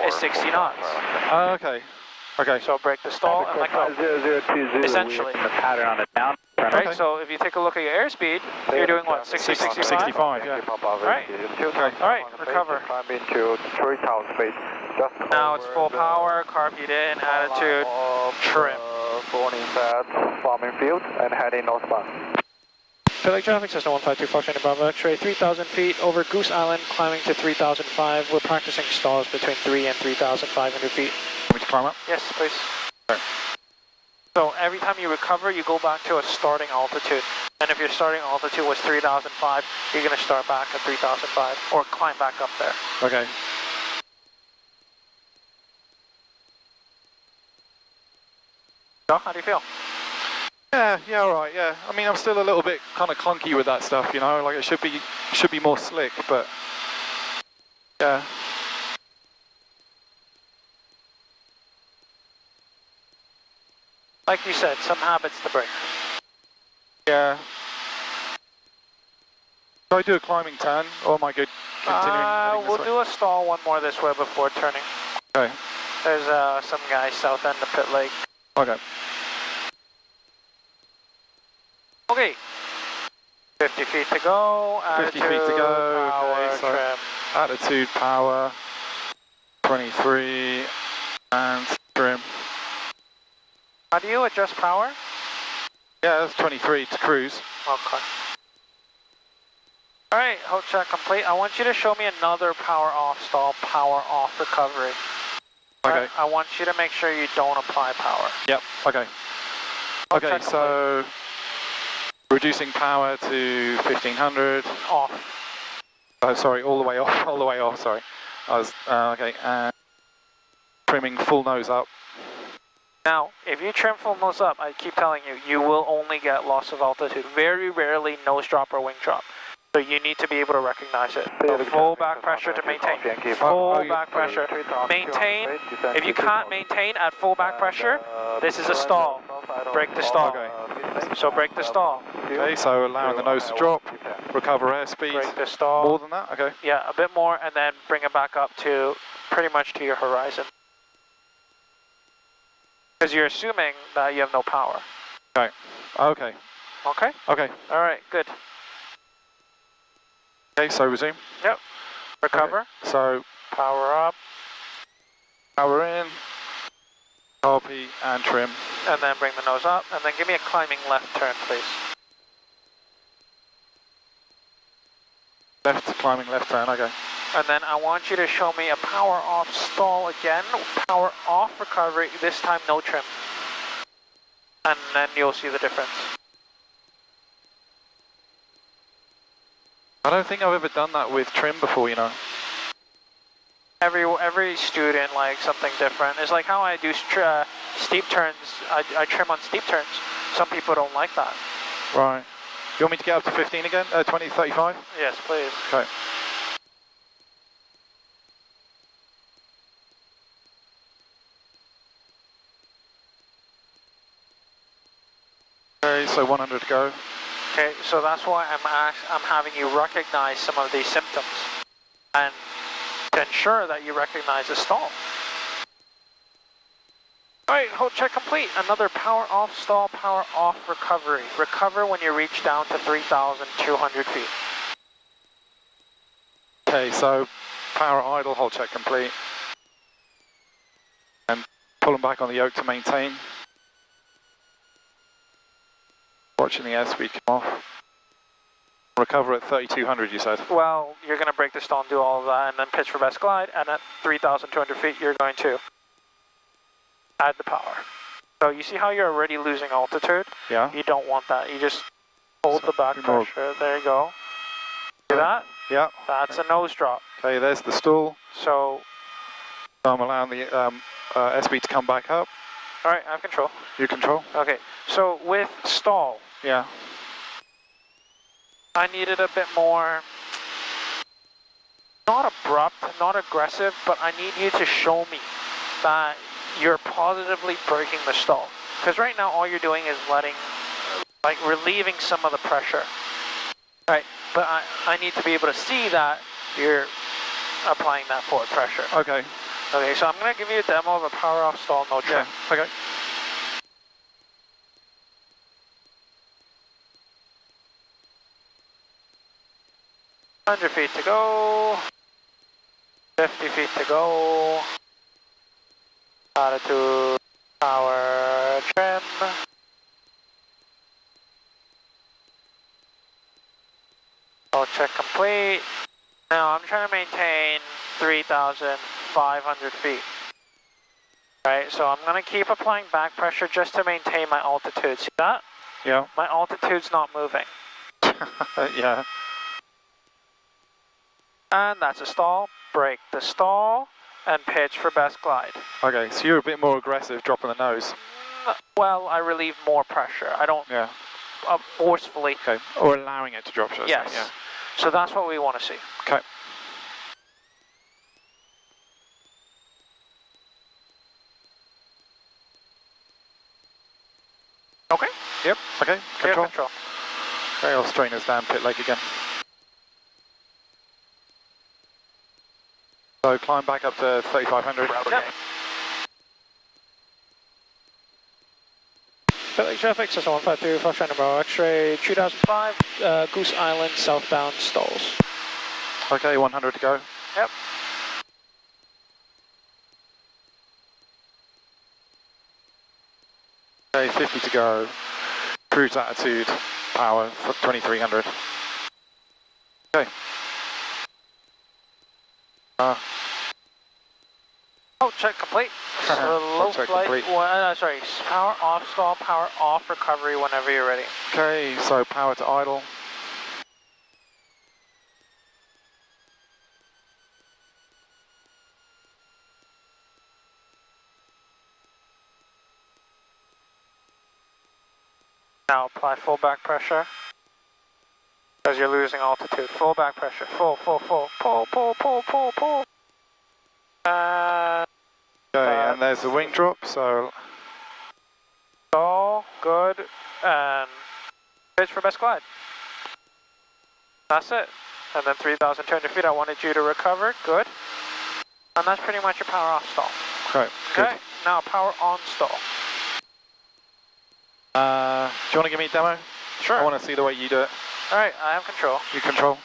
is 60 knots. Okay. Okay. So break the stall and let go. Essentially. The pattern on the down. Right, Okay. so if you take a look at your airspeed, you're doing what, 60, 65? 65, yeah. Right. Alright, recover. Now it's full power, carbied in, attitude, trim. Farming field and heading northbound. Philly traffic, Cessna 152 Foxtrot Bravo X-ray, 3,000 feet over Goose Island, climbing to 3,005. We're practicing stalls between 3 and 3,500 feet. Want me to climb up? Yes, please. Right. So every time you recover, you go back to a starting altitude. And if your starting altitude was 3,005, you're going to start back at 3,005 or climb back up there. Okay. So, how do you feel? Yeah, all right, yeah. I mean, I'm still a little bit kind of clunky with that stuff, you know, like it should be more slick, but yeah. Like you said, some habits to break. Yeah. Do I do a climbing turn, or am I good continuing heading We'll this do a stall one more this way before turning. Okay. There's some guy south end of Pit Lake. Okay. Okay. 50 feet to go. 50 feet to go. Power, Okay, so trim. Attitude, power, 23, and trim. How do you adjust power? Yeah, that's 23 to cruise. Okay. Alright, hold check complete. I want you to show me another power off stall, power off recovery. Okay. I want you to make sure you don't apply power. Yep, okay. Hold Okay, check so reducing power to 1500. Off. Oh, sorry, all the way off, sorry. I was, okay, and trimming full nose up. Now, if you trim full nose up, I keep telling you, you will only get loss of altitude. Very rarely nose drop or wing drop. So you need to be able to recognize it. So full back pressure to maintain. Full back pressure. Maintain. If you can't maintain at full back pressure, this is a stall. Break the stall. Okay. So break the stall. Okay, so allowing the nose to drop, recover airspeed. Break the stall. More than that? Okay. Yeah, a bit more, and then bring it back up to pretty much to your horizon. Because you're assuming that you have no power. Okay. Okay. Okay? Okay. All right, good. Okay, so resume. Yep. Recover. Okay. So Power up. power in, copy, and trim. And then bring the nose up, and then give me a climbing left turn, please. Left, climbing left turn, okay. And then I want you to show me a power off stall again, power off recovery, this time no trim. And then you'll see the difference. I don't think I've ever done that with trim before, you know. Every student likes something different. It's like how I do steep turns, I trim on steep turns. Some people don't like that. Right. You want me to get up to 15 again? 20, 35? Yes, please. Okay. Okay, so 100 to go. Okay, so that's why I'm having you recognize some of these symptoms, and to ensure that you recognize the stall. All right, hold check complete. Another power off stall, power off recovery. Recover when you reach down to 3,200 feet. Okay, so power idle, hold check complete. And pull them back on the yoke to maintain. Watching the airspeed come off. Recover at 3,200, you said? Well, you're going to break the stall and do all of that, and then pitch for best glide, and at 3,200 feet, you're going to add the power. So you see how you're already losing altitude? Yeah. You don't want that. You just hold the back pressure. There you go. See that? Yeah. That's a nose drop. Okay, there's the stall. So I'm allowing the airspeed to come back up. All right, I have control. You control? Okay, so with stall, yeah, I needed a bit more, not abrupt, not aggressive, but I need you to show me that you're positively breaking the stall. Because right now all you're doing is relieving some of the pressure. Right, but I need to be able to see that you're applying that forward pressure. Okay. Okay, so I'm going to give you a demo of a power off stall, no trim. Yeah, okay. $100 feet to go, 50 feet to go, attitude, power, trim. All check complete. Now I'm trying to maintain 3,500 feet. Right, so I'm going to keep applying back pressure just to maintain my altitude. See that? Yeah. My altitude's not moving. Yeah. And that's a stall. Break the stall and pitch for best glide. Okay, so you're a bit more aggressive, dropping the nose. Well, I relieve more pressure. I don't forcefully. Okay, or allowing it to drop, should I yes. say? Yeah. So that's what we want to see. Okay. Okay. Yep. Okay. Control. Control. Okay, I'll strain us down pit leg again. So climb back up to 3,500. Yep. Pit leg traffic, Cessna 152, Foxtrot number X-ray 2005, Goose Island southbound stalls. Okay, 100 to go. Yep. Okay, 50 to go. Cruise attitude, power, 2300. Okay. Oh, check complete. Low check flight, complete. sorry, power off stall, power off recovery whenever you're ready. Okay, so power to idle. Now apply full back pressure. As you're losing altitude. Full back pressure. Full. Pull. Okay, and there's the wing drop, so... All good, and pitch for best glide. That's it. And then 3,200 feet, I wanted you to recover, good. And that's pretty much your power off stall. Okay, good. Okay, now power on stall. Do you want to give me a demo? Sure. I want to see the way you do it. Alright, I have control. You control.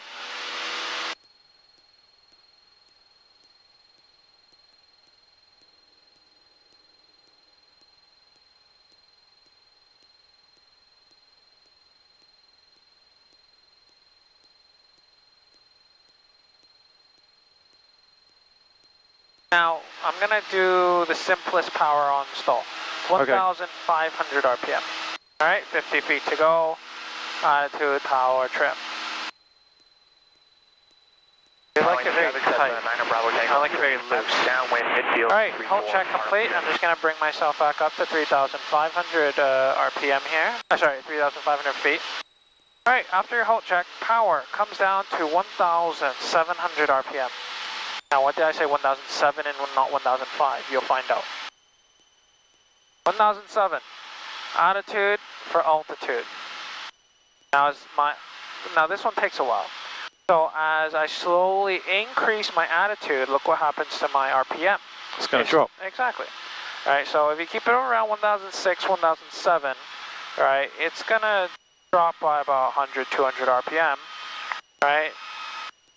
Now, I'm going to do the simplest power on stall. 1,500 RPM. Alright, 50 feet to go. Attitude, power, trim. I like it very tight. I like it very loose. Alright, hold check complete. I'm just going to bring myself back up to 3,500 RPM here. Sorry, 3,500 feet. Alright, after your hold check, power comes down to 1,700 RPM. Now, what did I say, 1,007 and not 1,005? You'll find out. 1,007. Attitude for altitude. Now, this one takes a while. So as I slowly increase my attitude, look what happens to my RPM. It's going to drop. Exactly. All right, so if you keep it around 1,006, 1,007, right, it's going to drop by about 100, 200 RPM, right?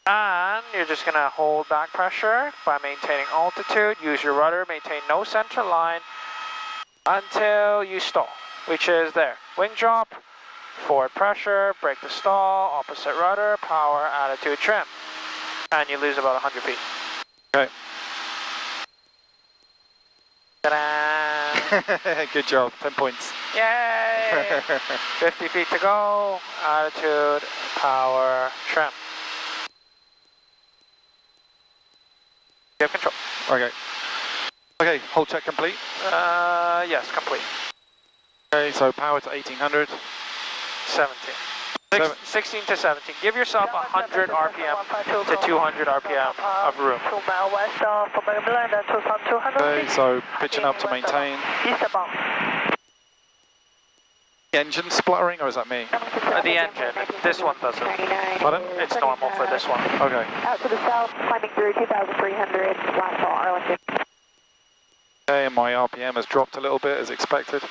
And you're just going to hold back pressure by maintaining altitude, use your rudder, maintain no center line until you stall, which is there. Wing drop, forward pressure, brake to stall, opposite rudder, power, attitude, trim. And you lose about 100 feet. Okay. Ta-da! Good job, 10 points. Yay! 50 feet to go, attitude, power, trim. You have control. Okay. Okay, hold check complete. Yes, complete. Okay, so power to 1800. 17. 16 to 17. Give yourself 100 RPM to 200 RPM of room. 2 mile west of Maryland at 2,200 Okay, so pitching up to maintain. Eastbound. Engine spluttering, or is that me? The engine. This one doesn't. Pardon? It's normal for this one. Okay. Out to the south, climbing through 2,300, last call, Arlington. Okay, and my RPM has dropped a little bit as expected.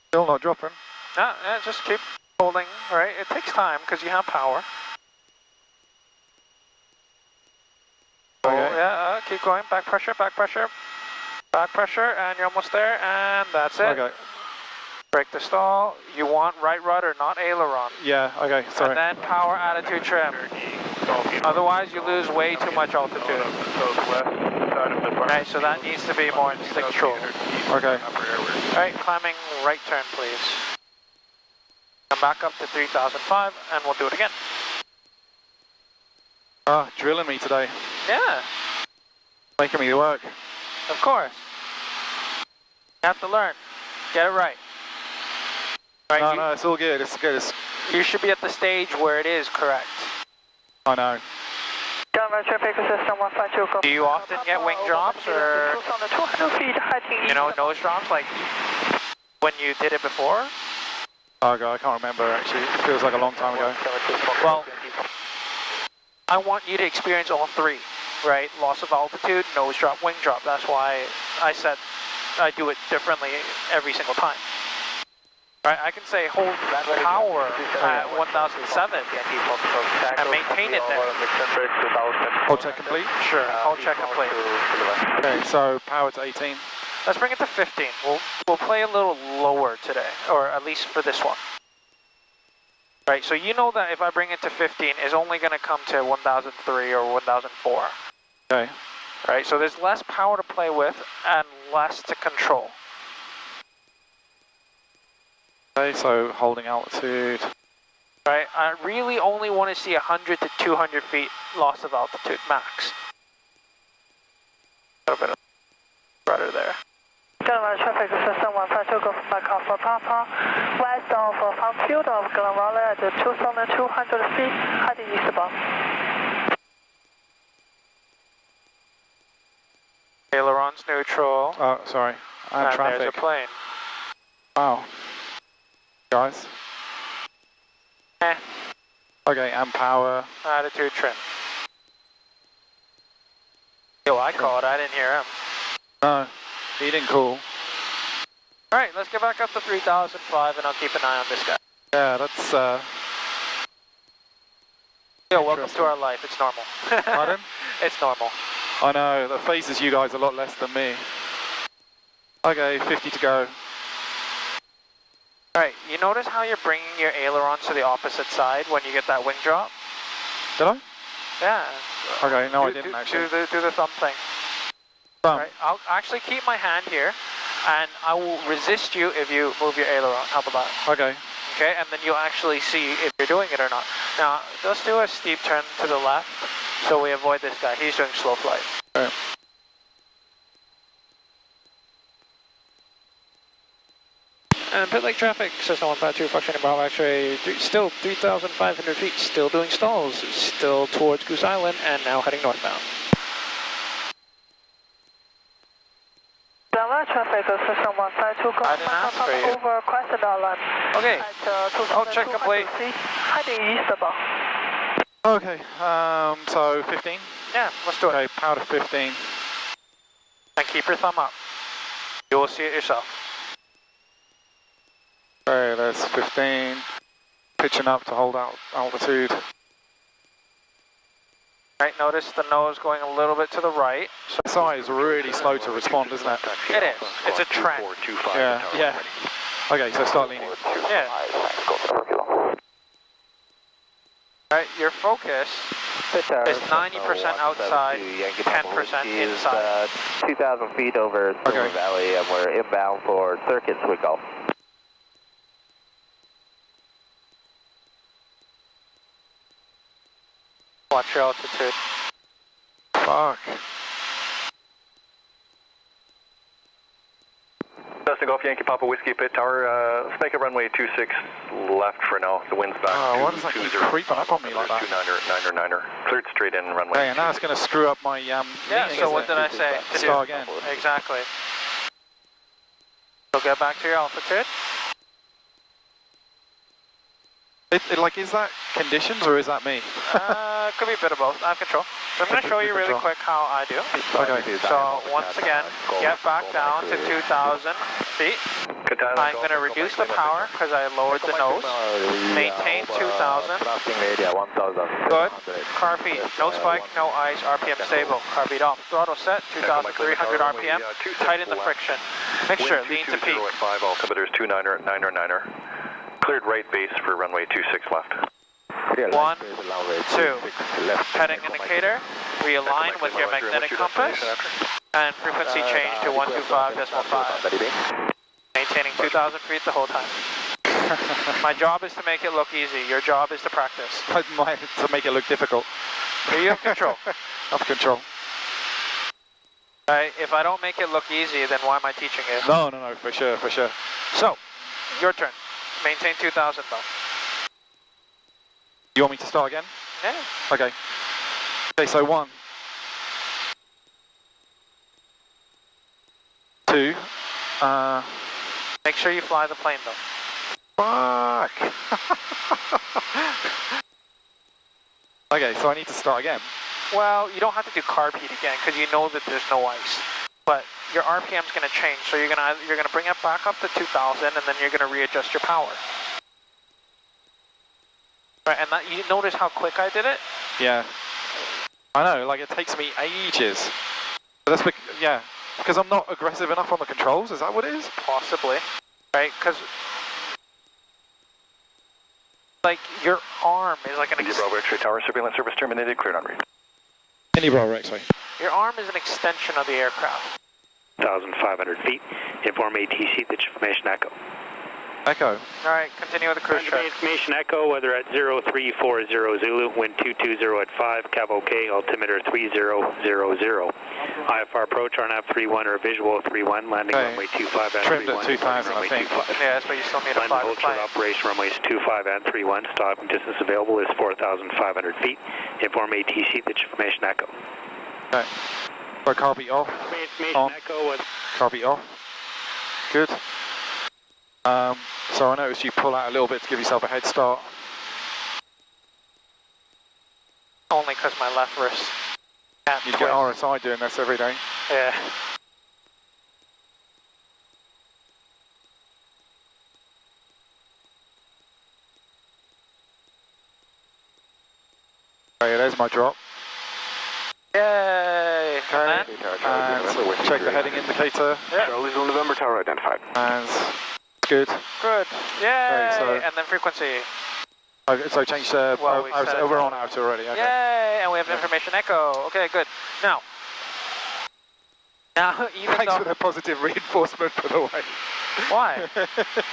Still not dropping. No, just keep holding, right? It takes time because you have power. Okay. Oh, yeah, keep going. Back pressure, back pressure. Back pressure, and you're almost there, and that's it. Okay. Brake to stall. You want right rudder, not aileron. Yeah, okay, sorry. And then power, attitude, trim. Otherwise, you lose way too much altitude. Right, so that needs to be more instinctual. Okay. Alright, climbing right turn, please. Come back up to 3,005, and we'll do it again. Drilling me today. Yeah, Making me work. of course. You have to learn. Get it right. Right, No, it's all good. It's good. you should be at the stage where it is correct. I know. Downward traffic system 152. Do you often get wing drops, or, 200 feet, heading you know, nose drops, like when you did it before? Oh god, I can't remember actually. It feels like a long time ago. Well, I want you to experience all three. right? Loss of altitude, nose drop, wing drop. That's why I said I do it differently every single time. Right, I can say hold power at 1007 and maintain it there. Hold check complete? Sure, hold check complete. Okay, so power to 18. Let's bring it to 15. We'll play a little lower today, or at least for this one. Right, so you know that if I bring it to 15, it's only going to come to 1003 or 1004. Okay. Right, so there's less power to play with and less to control. Okay, so holding altitude. Right, I really only want to see 100 to 200 feet loss of altitude max. A little bit of rudder there. Glenroy traffic system 152 Golf Mike Alpha Papa, west of Farm Field of Glenroy at 2,200 feet, heading eastbound. Ailerons neutral. Oh, sorry. And traffic. There's a plane. Wow. Guys. Okay, and power. Attitude trim. Yo, I called, I didn't hear him. No, he didn't call. Alright, let's get back up to 3005 and I'll keep an eye on this guy. Yeah, that's Yo, welcome to our life, it's normal. Pardon? It's normal. I know, that phases you guys a lot less than me. Okay, 50 to go. Alright, you notice how you're bringing your ailerons to the opposite side when you get that wing drop? Did I? Yeah. Okay, no, I didn't actually. Do the thumb thing. Thumb. Right, I'll actually keep my hand here, and I will resist you if you move your aileron. How about that? Okay. Okay, and then you'll actually see if you're doing it or not. Now, let's do a steep turn to the left, so we avoid this guy. He's doing slow flight. Right. And pit lake traffic, system 152, functioning Bravo X-ray, still 3,500 feet, still doing stalls, still towards Goose Island, and now heading northbound. Glenroy traffic system 152 Golf I didn't ask for you. over Crescent Island. Okay, at I'll check complete. feet, heading eastbound. Okay, so 15? Yeah, let's do it. Okay, power to 15. And keep your thumb up. You will see it yourself. Okay, that's 15. Pitching up to hold out altitude. Right, notice the nose going a little bit to the right. So SI is really slow to respond, isn't it? it is. It's a trend. Yeah, yeah. Okay, so start leaning. Yeah. Right, your focus is 90% outside, 10% inside. 2,000 feet over Silver Valley, and we're inbound for Circuit Sweet Golf. Watch your altitude. Fuck. Dustin Golf Yankee Papa Whiskey Pit Tower, let's make a runway 26 left for now. The wind's back Oh, why does that keep creeping up on me like that? 29er. Cleared straight in runway. Okay, and now it's going to screw up my Yeah, leaning, so isn't what it? did I say? Start again. Exactly. So get back to your altitude. Like, is that conditions or is that me? Could be a bit of both. I have control. So I'm going to show you really quick how I do. Okay. So once again, get back down to 2,000 feet. I'm going to reduce the power because I lowered the nose. Maintain 2,000. Good. Car feet. No spike, no ice, RPM stable. Car feet off. Throttle set, 2,300 RPM. Tighten the friction. Mixture, lean to peak. 5 altimeters, 29er. Cleared right base for runway 26 left. 1, 2. Heading indicator. Realign with your magnetic compass. And frequency change to 125.5. Maintaining 2,000 feet the whole time. My job is to make it look easy. Your job is to practice. Mine to make it look difficult. You have control. Have control. Right? If I don't make it look easy, then why am I teaching you? No, for sure. So, your turn. Maintain 2,000 though. You want me to start again? Yeah. Okay. Okay, so 1. 2. Make sure you fly the plane though. Fuck! Okay, so I need to start again. Well, you don't have to do carb heat again because you know that there's no ice. But your RPM's going to change, so you're gonna bring it back up to 2,000, and then you're going to readjust your power. Right, and that, you notice how quick I did it? Yeah. I know, like it takes me ages. But that's because I'm not aggressive enough on the controls. Is that what it is? Possibly. Right, because like your arm is like an. India Bravo X-ray tower surveillance service terminated. Cleared en route. India Bravo X-ray. Your arm is an extension of the aircraft. 1,500 feet. Inform ATC that information echo. Echo. Alright, continue with the cruise check. Information echo, weather at 0340 Zulu, wind 220 at 5, Cav OK, altimeter 3000. IFR approach, RNAV 31 or visual 31, landing runway 25 and Trimmed 31. at 2,000, I think. Yes, but you still need a 5 to fly. Operation runways 25 and 31, stopping distance available is 4,500 feet. Inform ATC that information echo. Okay. So carby off. Information on. echo. Carby off. Good. So I noticed you pull out a little bit to give yourself a head start. Only because my left wrist can't You twist. get RSI doing this every day. Yeah. Okay, there's my drop. Yay! Okay. And check the heading indicator. Yeah. Charlie Zulu November tower identified. And good. Good. Yay! Okay, so- and then frequency. Okay, so change Well, we said we're on outer already. Okay. Yay! And we have information echo. Okay, good. Now, even Thanks though... for the positive reinforcement, by the way. Why?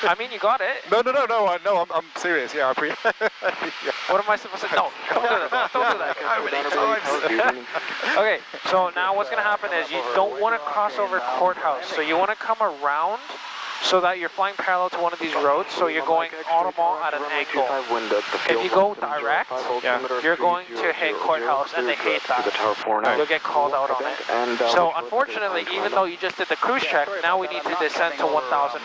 I mean, you got it. No, I'm serious. Yeah, I appreciate. Yeah. What am I supposed to... No, don't do that. Don't do that. How many times? Okay, so now what's going to happen is you don't want to cross over Courthouse. So you want to come around so that you're flying parallel to one of these roads, so you're going automobile at an angle. If you go direct, you're going to hit Courthouse, and they hate that. You'll get called out on it. So unfortunately, even though you just did the cruise check, now we need to descend to 1,500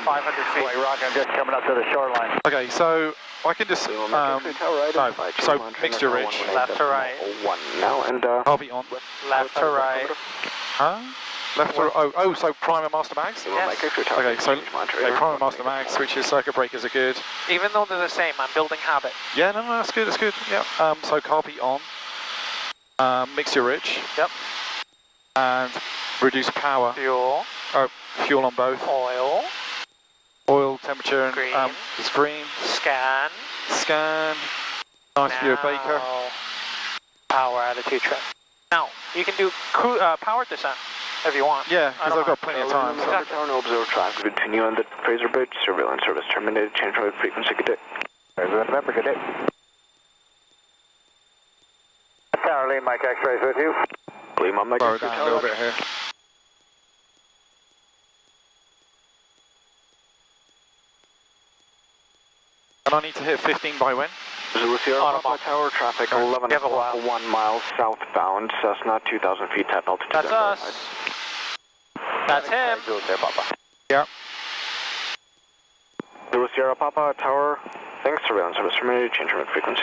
feet. I'm just coming up to the shoreline. Okay, so I can just so mixture rich. Left to right. Now and I'll be on. Left to right. Huh? Left to so prime and master mags. Yes. Okay, so prime and master mags, switches, circuit breakers are good. Even though they're the same, I'm building habit. Yeah, no, that's good. That's good. Yeah. So carby on. Mixture rich. Yep. And reduce power. Fuel. Fuel on both. Oil. Oil temperature and Green. screen. Scan. Scan. Nice view of Baker. Power attitude trim. Now you can do power descent if you want. Yeah, because I've got plenty of time. So. tower, no observed traffic. Continue on the Fraser Bridge. Surveillance service terminated. Change road frequency. Good day. November. Good day. Tower, Lee, Mike X-rays with you. Lima, Mike Borrow down a little bit here. And I need to hit 15 by when? Zulu Sierra Papa Tower, traffic 11.1 miles southbound, Cessna 2,000 feet, tap altitude. That's us. That's him. Zulu Sierra Papa. Yeah. Zulu Sierra Papa Tower, thanks, surveillance service terminated, change road frequency.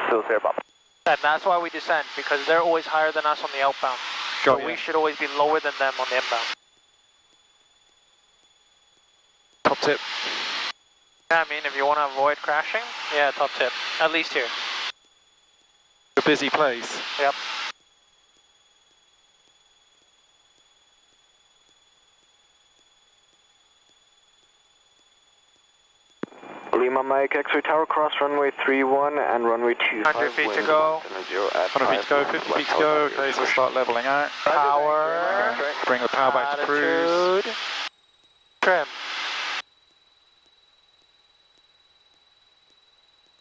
Zulu Sierra Papa. And that's why we descend, because they're always higher than us on the outbound. Got So we should always be lower than them on the inbound. Top tip. Yeah, I mean, if you want to avoid crashing, yeah, top tip. At least here. A busy place. Yep. Lima Mike X-ray Tower, cross runway 31 and runway 25. 100 feet to go. 100 feet to go, 50 feet to go. Okay, so start leveling out. Power. Bring the power back to cruise. Attitude. Trim.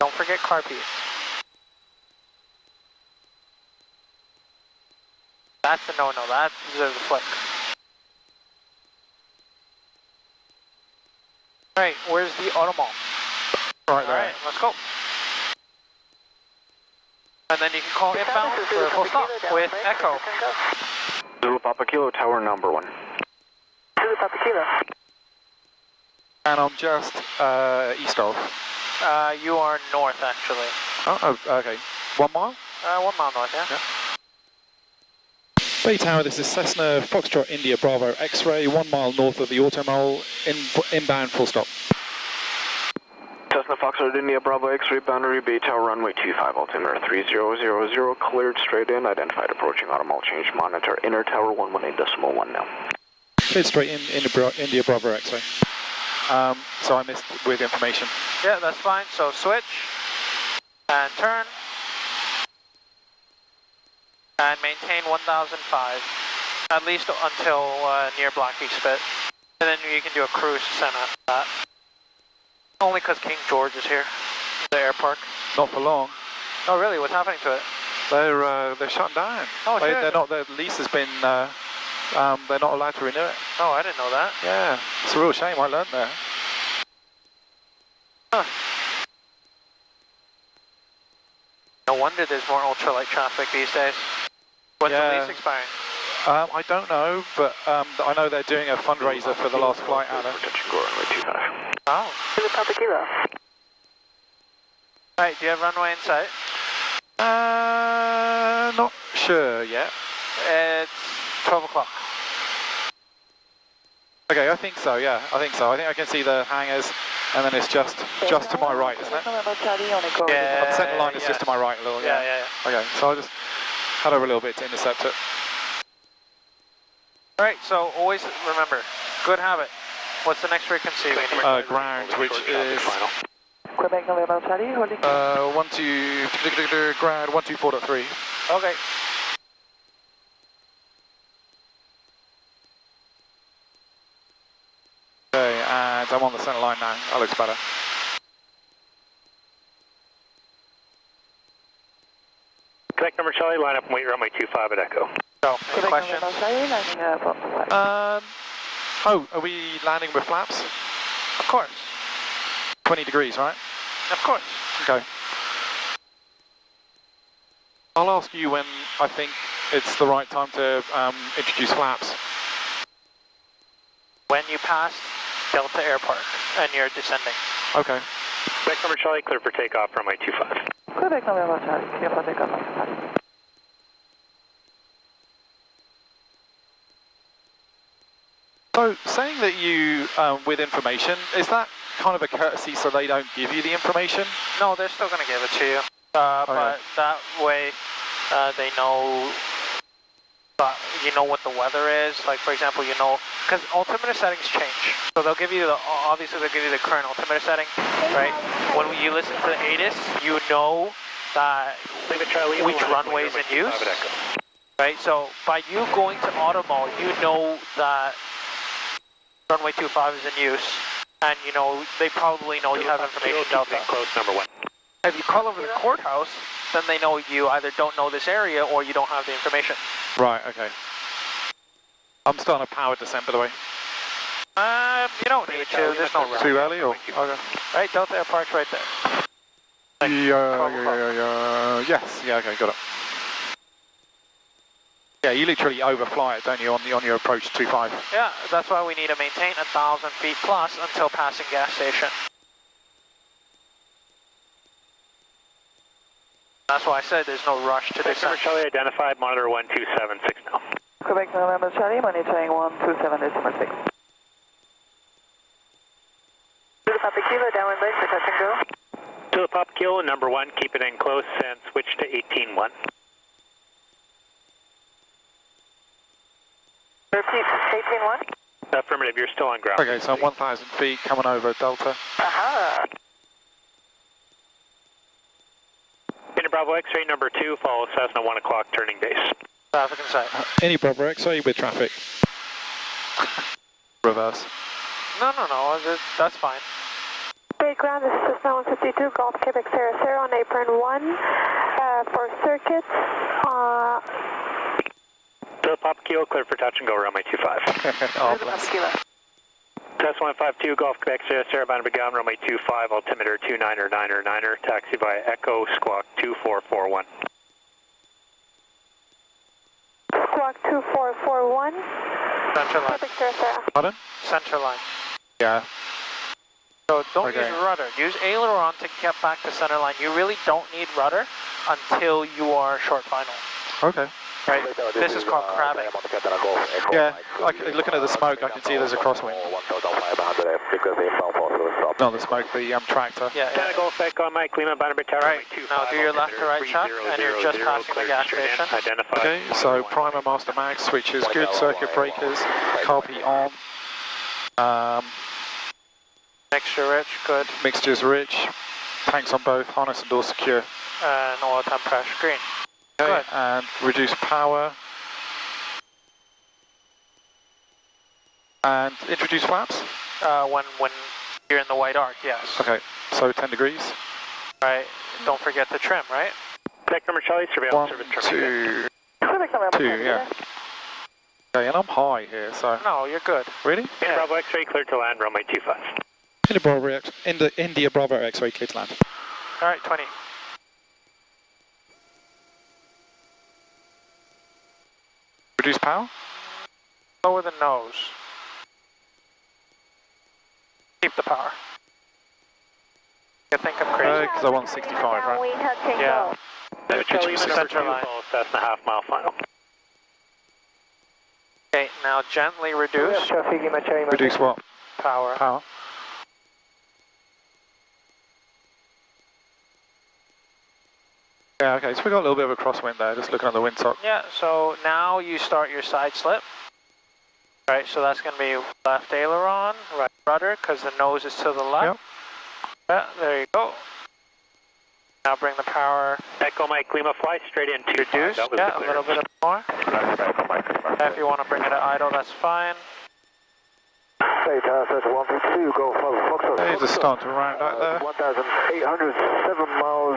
Don't forget car piece. That's a no-no. That deserves a flick. Alright, where's the automall? Right there. Alright, let's go. And then you can call inbound for a full stop with Echo. Zulu Papa Kilo Tower number 1. Zulu Papa Kilo. And I'm just east of. You are north, actually. Oh, okay. 1 mile? 1 mile north, yeah? Bay Tower, this is Cessna Foxtrot India Bravo X-ray, 1 mile north of the Automole, inbound full stop. Cessna Foxtrot India Bravo X-ray, boundary Bay Tower, runway 25, altimeter 3000, cleared straight in, identified approaching Automole, change monitor, inner tower 118.1 now. Cleared straight in, India Bravo X-ray. So I missed with information. Yeah, that's fine. So switch and turn and maintain 1005 at least until near Blackbeach Spit, and then you can do a cruise descent after that. Only because King George is here, the air park. Not for long. Oh really? What's happening to it? They're shut down. Oh shit. They're not. Their lease has been. They're not allowed to renew it. Oh, I didn't know that. Yeah, it's a real shame. I learned there. Huh. No wonder there's more ultralight traffic these days. When's the lease expiring? I don't know, but I know they're doing a fundraiser for the last flight out of. Oh. Right, do you have runway in sight? Not sure yet. It's 12 o'clock. Okay, I think so, yeah, I think so. I think I can see the hangars, and then it's just to my right, isn't it? Yeah. The center line is just to my right a little, yeah. Okay, so I'll just head over a little bit to intercept it. Alright, so always remember, good habit. What's the next frequency we need? Ground, which is Quebec November Charlie, holding. ground 124.3. Okay. Okay, and I'm on the center line now. That looks better. Quebec number Charlie, line up and wait runway 25 at Echo. So, any questions? Oh, are we landing with flaps? Of course. 20 degrees, right? Of course. Okay. I'll ask you when I think it's the right time to introduce flaps. When you pass Delta Air Park and you're descending. Okay. Quebec number Charlie, clear for takeoff, runway 25. Quebec November Charlie, clear for takeoff. So, saying that you, with information, is that kind of a courtesy so they don't give you the information? No, they're still going to give it to you. But that way they know, you know what the weather is. Like, for example, you know, because altimeter settings change. So they'll give you obviously they'll give you the current altimeter setting, right? When you listen to the ATIS, you know that which runway is in use, right? So by you going to Automole, you know that runway 25 is in use, and you know they probably know you have information Delta. Close number 1. If you call over the courthouse, then they know you either don't know this area or you don't have the information. Right, okay. I'm starting a powered descent, by the way. You don't need to, there's no rush. Too early, or? Okay. Right, Delta Air Park's right there. Yes, yeah, okay, got it. Yeah, you literally overfly it, don't you, on your approach to 25? Yeah, that's why we need to maintain 1,000 feet plus until passing gas station. That's why I said there's no rush to descend. Charlie identified, monitor 1276 now. Quebec November Charlie, monitoring 127.6. Papa Kilo, downwind base for touch and go. To the Papa Kilo, number 1, keep it in close and switch to 18-1. Repeat, 18-1. Affirmative, you're still on ground. Okay, so I'm 1,000 feet coming over Delta. Aha. Inter Bravo X-ray number 2, follow Cessna 1 o'clock turning base. Traffic in sight. Any Bravo X-ray with traffic. Reverse. No, that's fine. Bay ground, this is Cessna 152, Golf Quebec Sierra Sierra on apron 1 for circuits. To the Papa Kilo, clear for touch and go, runway 25. Oh, bless. Cessna 152, Golf Quebec Sierra Sierra, bound to Began, runway 25, altimeter 29er, taxi via Echo, squawk 2441. Squawk 2441. Center line. Quebec Sierra Sierra. Pardon? Center line. Yeah. So don't use rudder. Use aileron to get back to center line. You really don't need rudder until you are short final. Okay. Right, this is called crabbing. Yeah, looking at the smoke, I can see there's a crosswind. Not the smoke, the tractor. Yeah, yeah. Golf Echo, Mike, Lima, Bannerby Tower. Right, now do your left to right chuck, and you're just passing the gas station. Okay, so primer, master mag, switches good, circuit breakers, carby on. Mixture rich, good. Mixture's rich, tanks on both, harness and door secure. And oil temp pressure green. Okay, Good. and reduce power. And introduce flaps. When you're in the white arc, yes. Okay, so 10 degrees. Right, don't forget the trim, right? Quebec number Charlie, surveillance service trim. 2, yeah. Okay, and I'm high here, so... No, you're good. Really? Yeah. Bravo X-ray, clear to land, runway 25. India Bravo X-ray, clear to land. Alright, 20. Reduce power. Lower the nose. Keep the power. You think I'm crazy? Because I want 65, right? Yeah. Charlie, Center line. Cessna half-mile final. Okay, now gently reduce Reduce what? power. Power. Yeah, okay, so we got a little bit of a crosswind there, just looking at the windsock. Yeah, so now you start your side slip. Right, so that's going to be left aileron, right rudder, because the nose is to the left. Yep. Yeah, there you go. Now bring the power. Echo Mike, Lima, fly straight in 25. Reduce, yeah, a little bit more. If you want to bring it at idle, that's fine. Hey, Tower 152, go Foxtrot. Hey, just starting to round out there. 1,807 miles.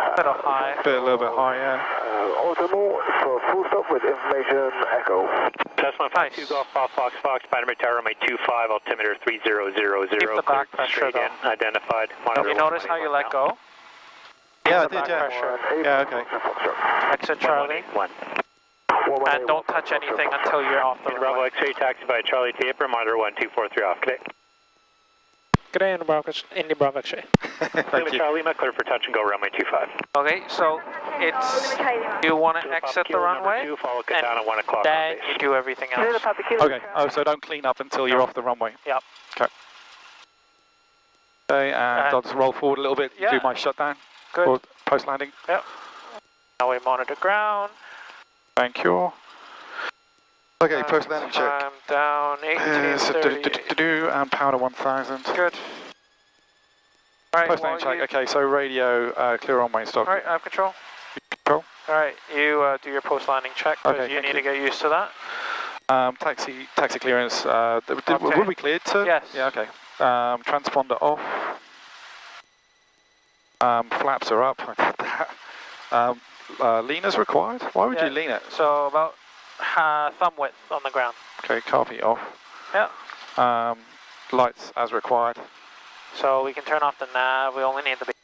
A little high. A little bit high, yeah. Ultimo for full stop with information Echo. Cessna 52, Golf Fox, Bannerby Tower, runway 25, altimeter 3000. Keep the back pressure straight in, though. identified. You notice how you let go? Yeah, I the did, back yeah. pressure. Yeah, okay. Exit Charlie. And don't touch anything until you're off the Bravo runway. X-ray, taxi by Charlie to April, monitor 1243 off. Good day. Good day, Indy Bravo X-ray. Thank you. Charlie, Lima, clear for touch and go, runway 25. Okay, so it's, you want to exit the runway, Two, follow and down at 1 o'clock then you do everything else. Okay, oh, so don't clean up until you're off the runway. Yep. Okay. Okay, and I'll just roll forward a little bit, Yeah. do my shutdown. Good. Or post-landing. Yep. Now we monitor ground. Thank you. Okay, post-landing check. I'm down 1830. And power to 1000. Good. Alright, Post-landing check, okay, so radio, clear runway stock. Alright, I have control. Control. Alright, you do your post-landing check, because Okay, you thank need to get used to that. Taxi clearance, were we cleared to? Yes. Yeah, okay. Transponder off. Flaps are up, I did that. Lean is required? Why would you lean it? So about thumb width on the ground. Okay, carby off. Yeah. Lights as required. So we can turn off the nav, we only need the beacon.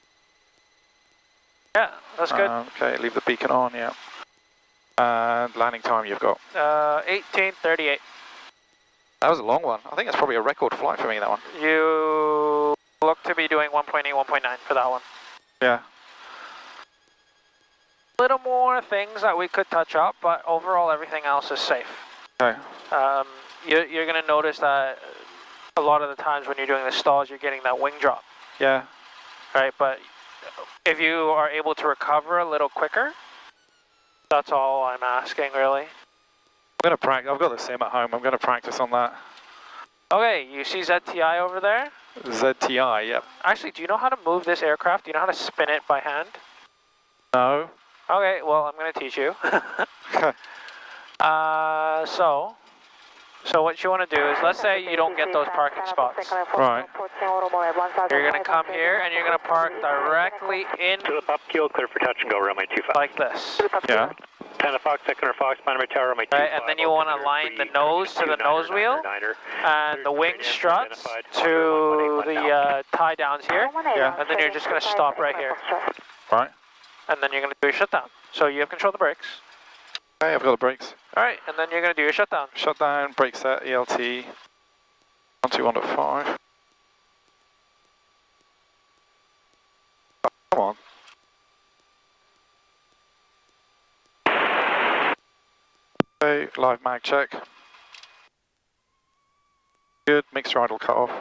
Yeah, that's good. Okay, leave the beacon on, yeah. And landing time you've got? 1838. That was a long one. I think that's probably a record flight for me, that one. You look to be doing 1.8, 1.9 for that one. Yeah. Little more things that we could touch up, but overall everything else is safe. Okay. You're going to notice that a lot of the times when you're doing the stalls, you're getting that wing drop. Yeah. Right, but if you are able to recover a little quicker, that's all I'm asking, really. I'm going to practice. I've got the sim at home. I'm going to practice on that. Okay, you see ZTI over there? ZTI, yep. Actually, do you know how to move this aircraft? Do you know how to spin it by hand? No. Okay, well, I'm going to teach you. So what you want to do is, let's say you don't get those parking spots. Right. You're going to come here and you're going to park directly in. To the pop keel, clear for touch and go, runway 25. Like this. Yeah. 10 Fox, second Fox, Bannerby Tower, runway 25. Right, and then you want to line the nose to the nose wheel and the wing struts to the tie downs here. Yeah. And then you're just going to stop right here. Right. And then you're going to do your shutdown. So you have control of the brakes. Okay, I've got the brakes. Alright, and then you're going to do your shutdown. Shutdown, brake set, ELT, 121.5. Come on. Okay, live mag check. Good, mixed idle cut off.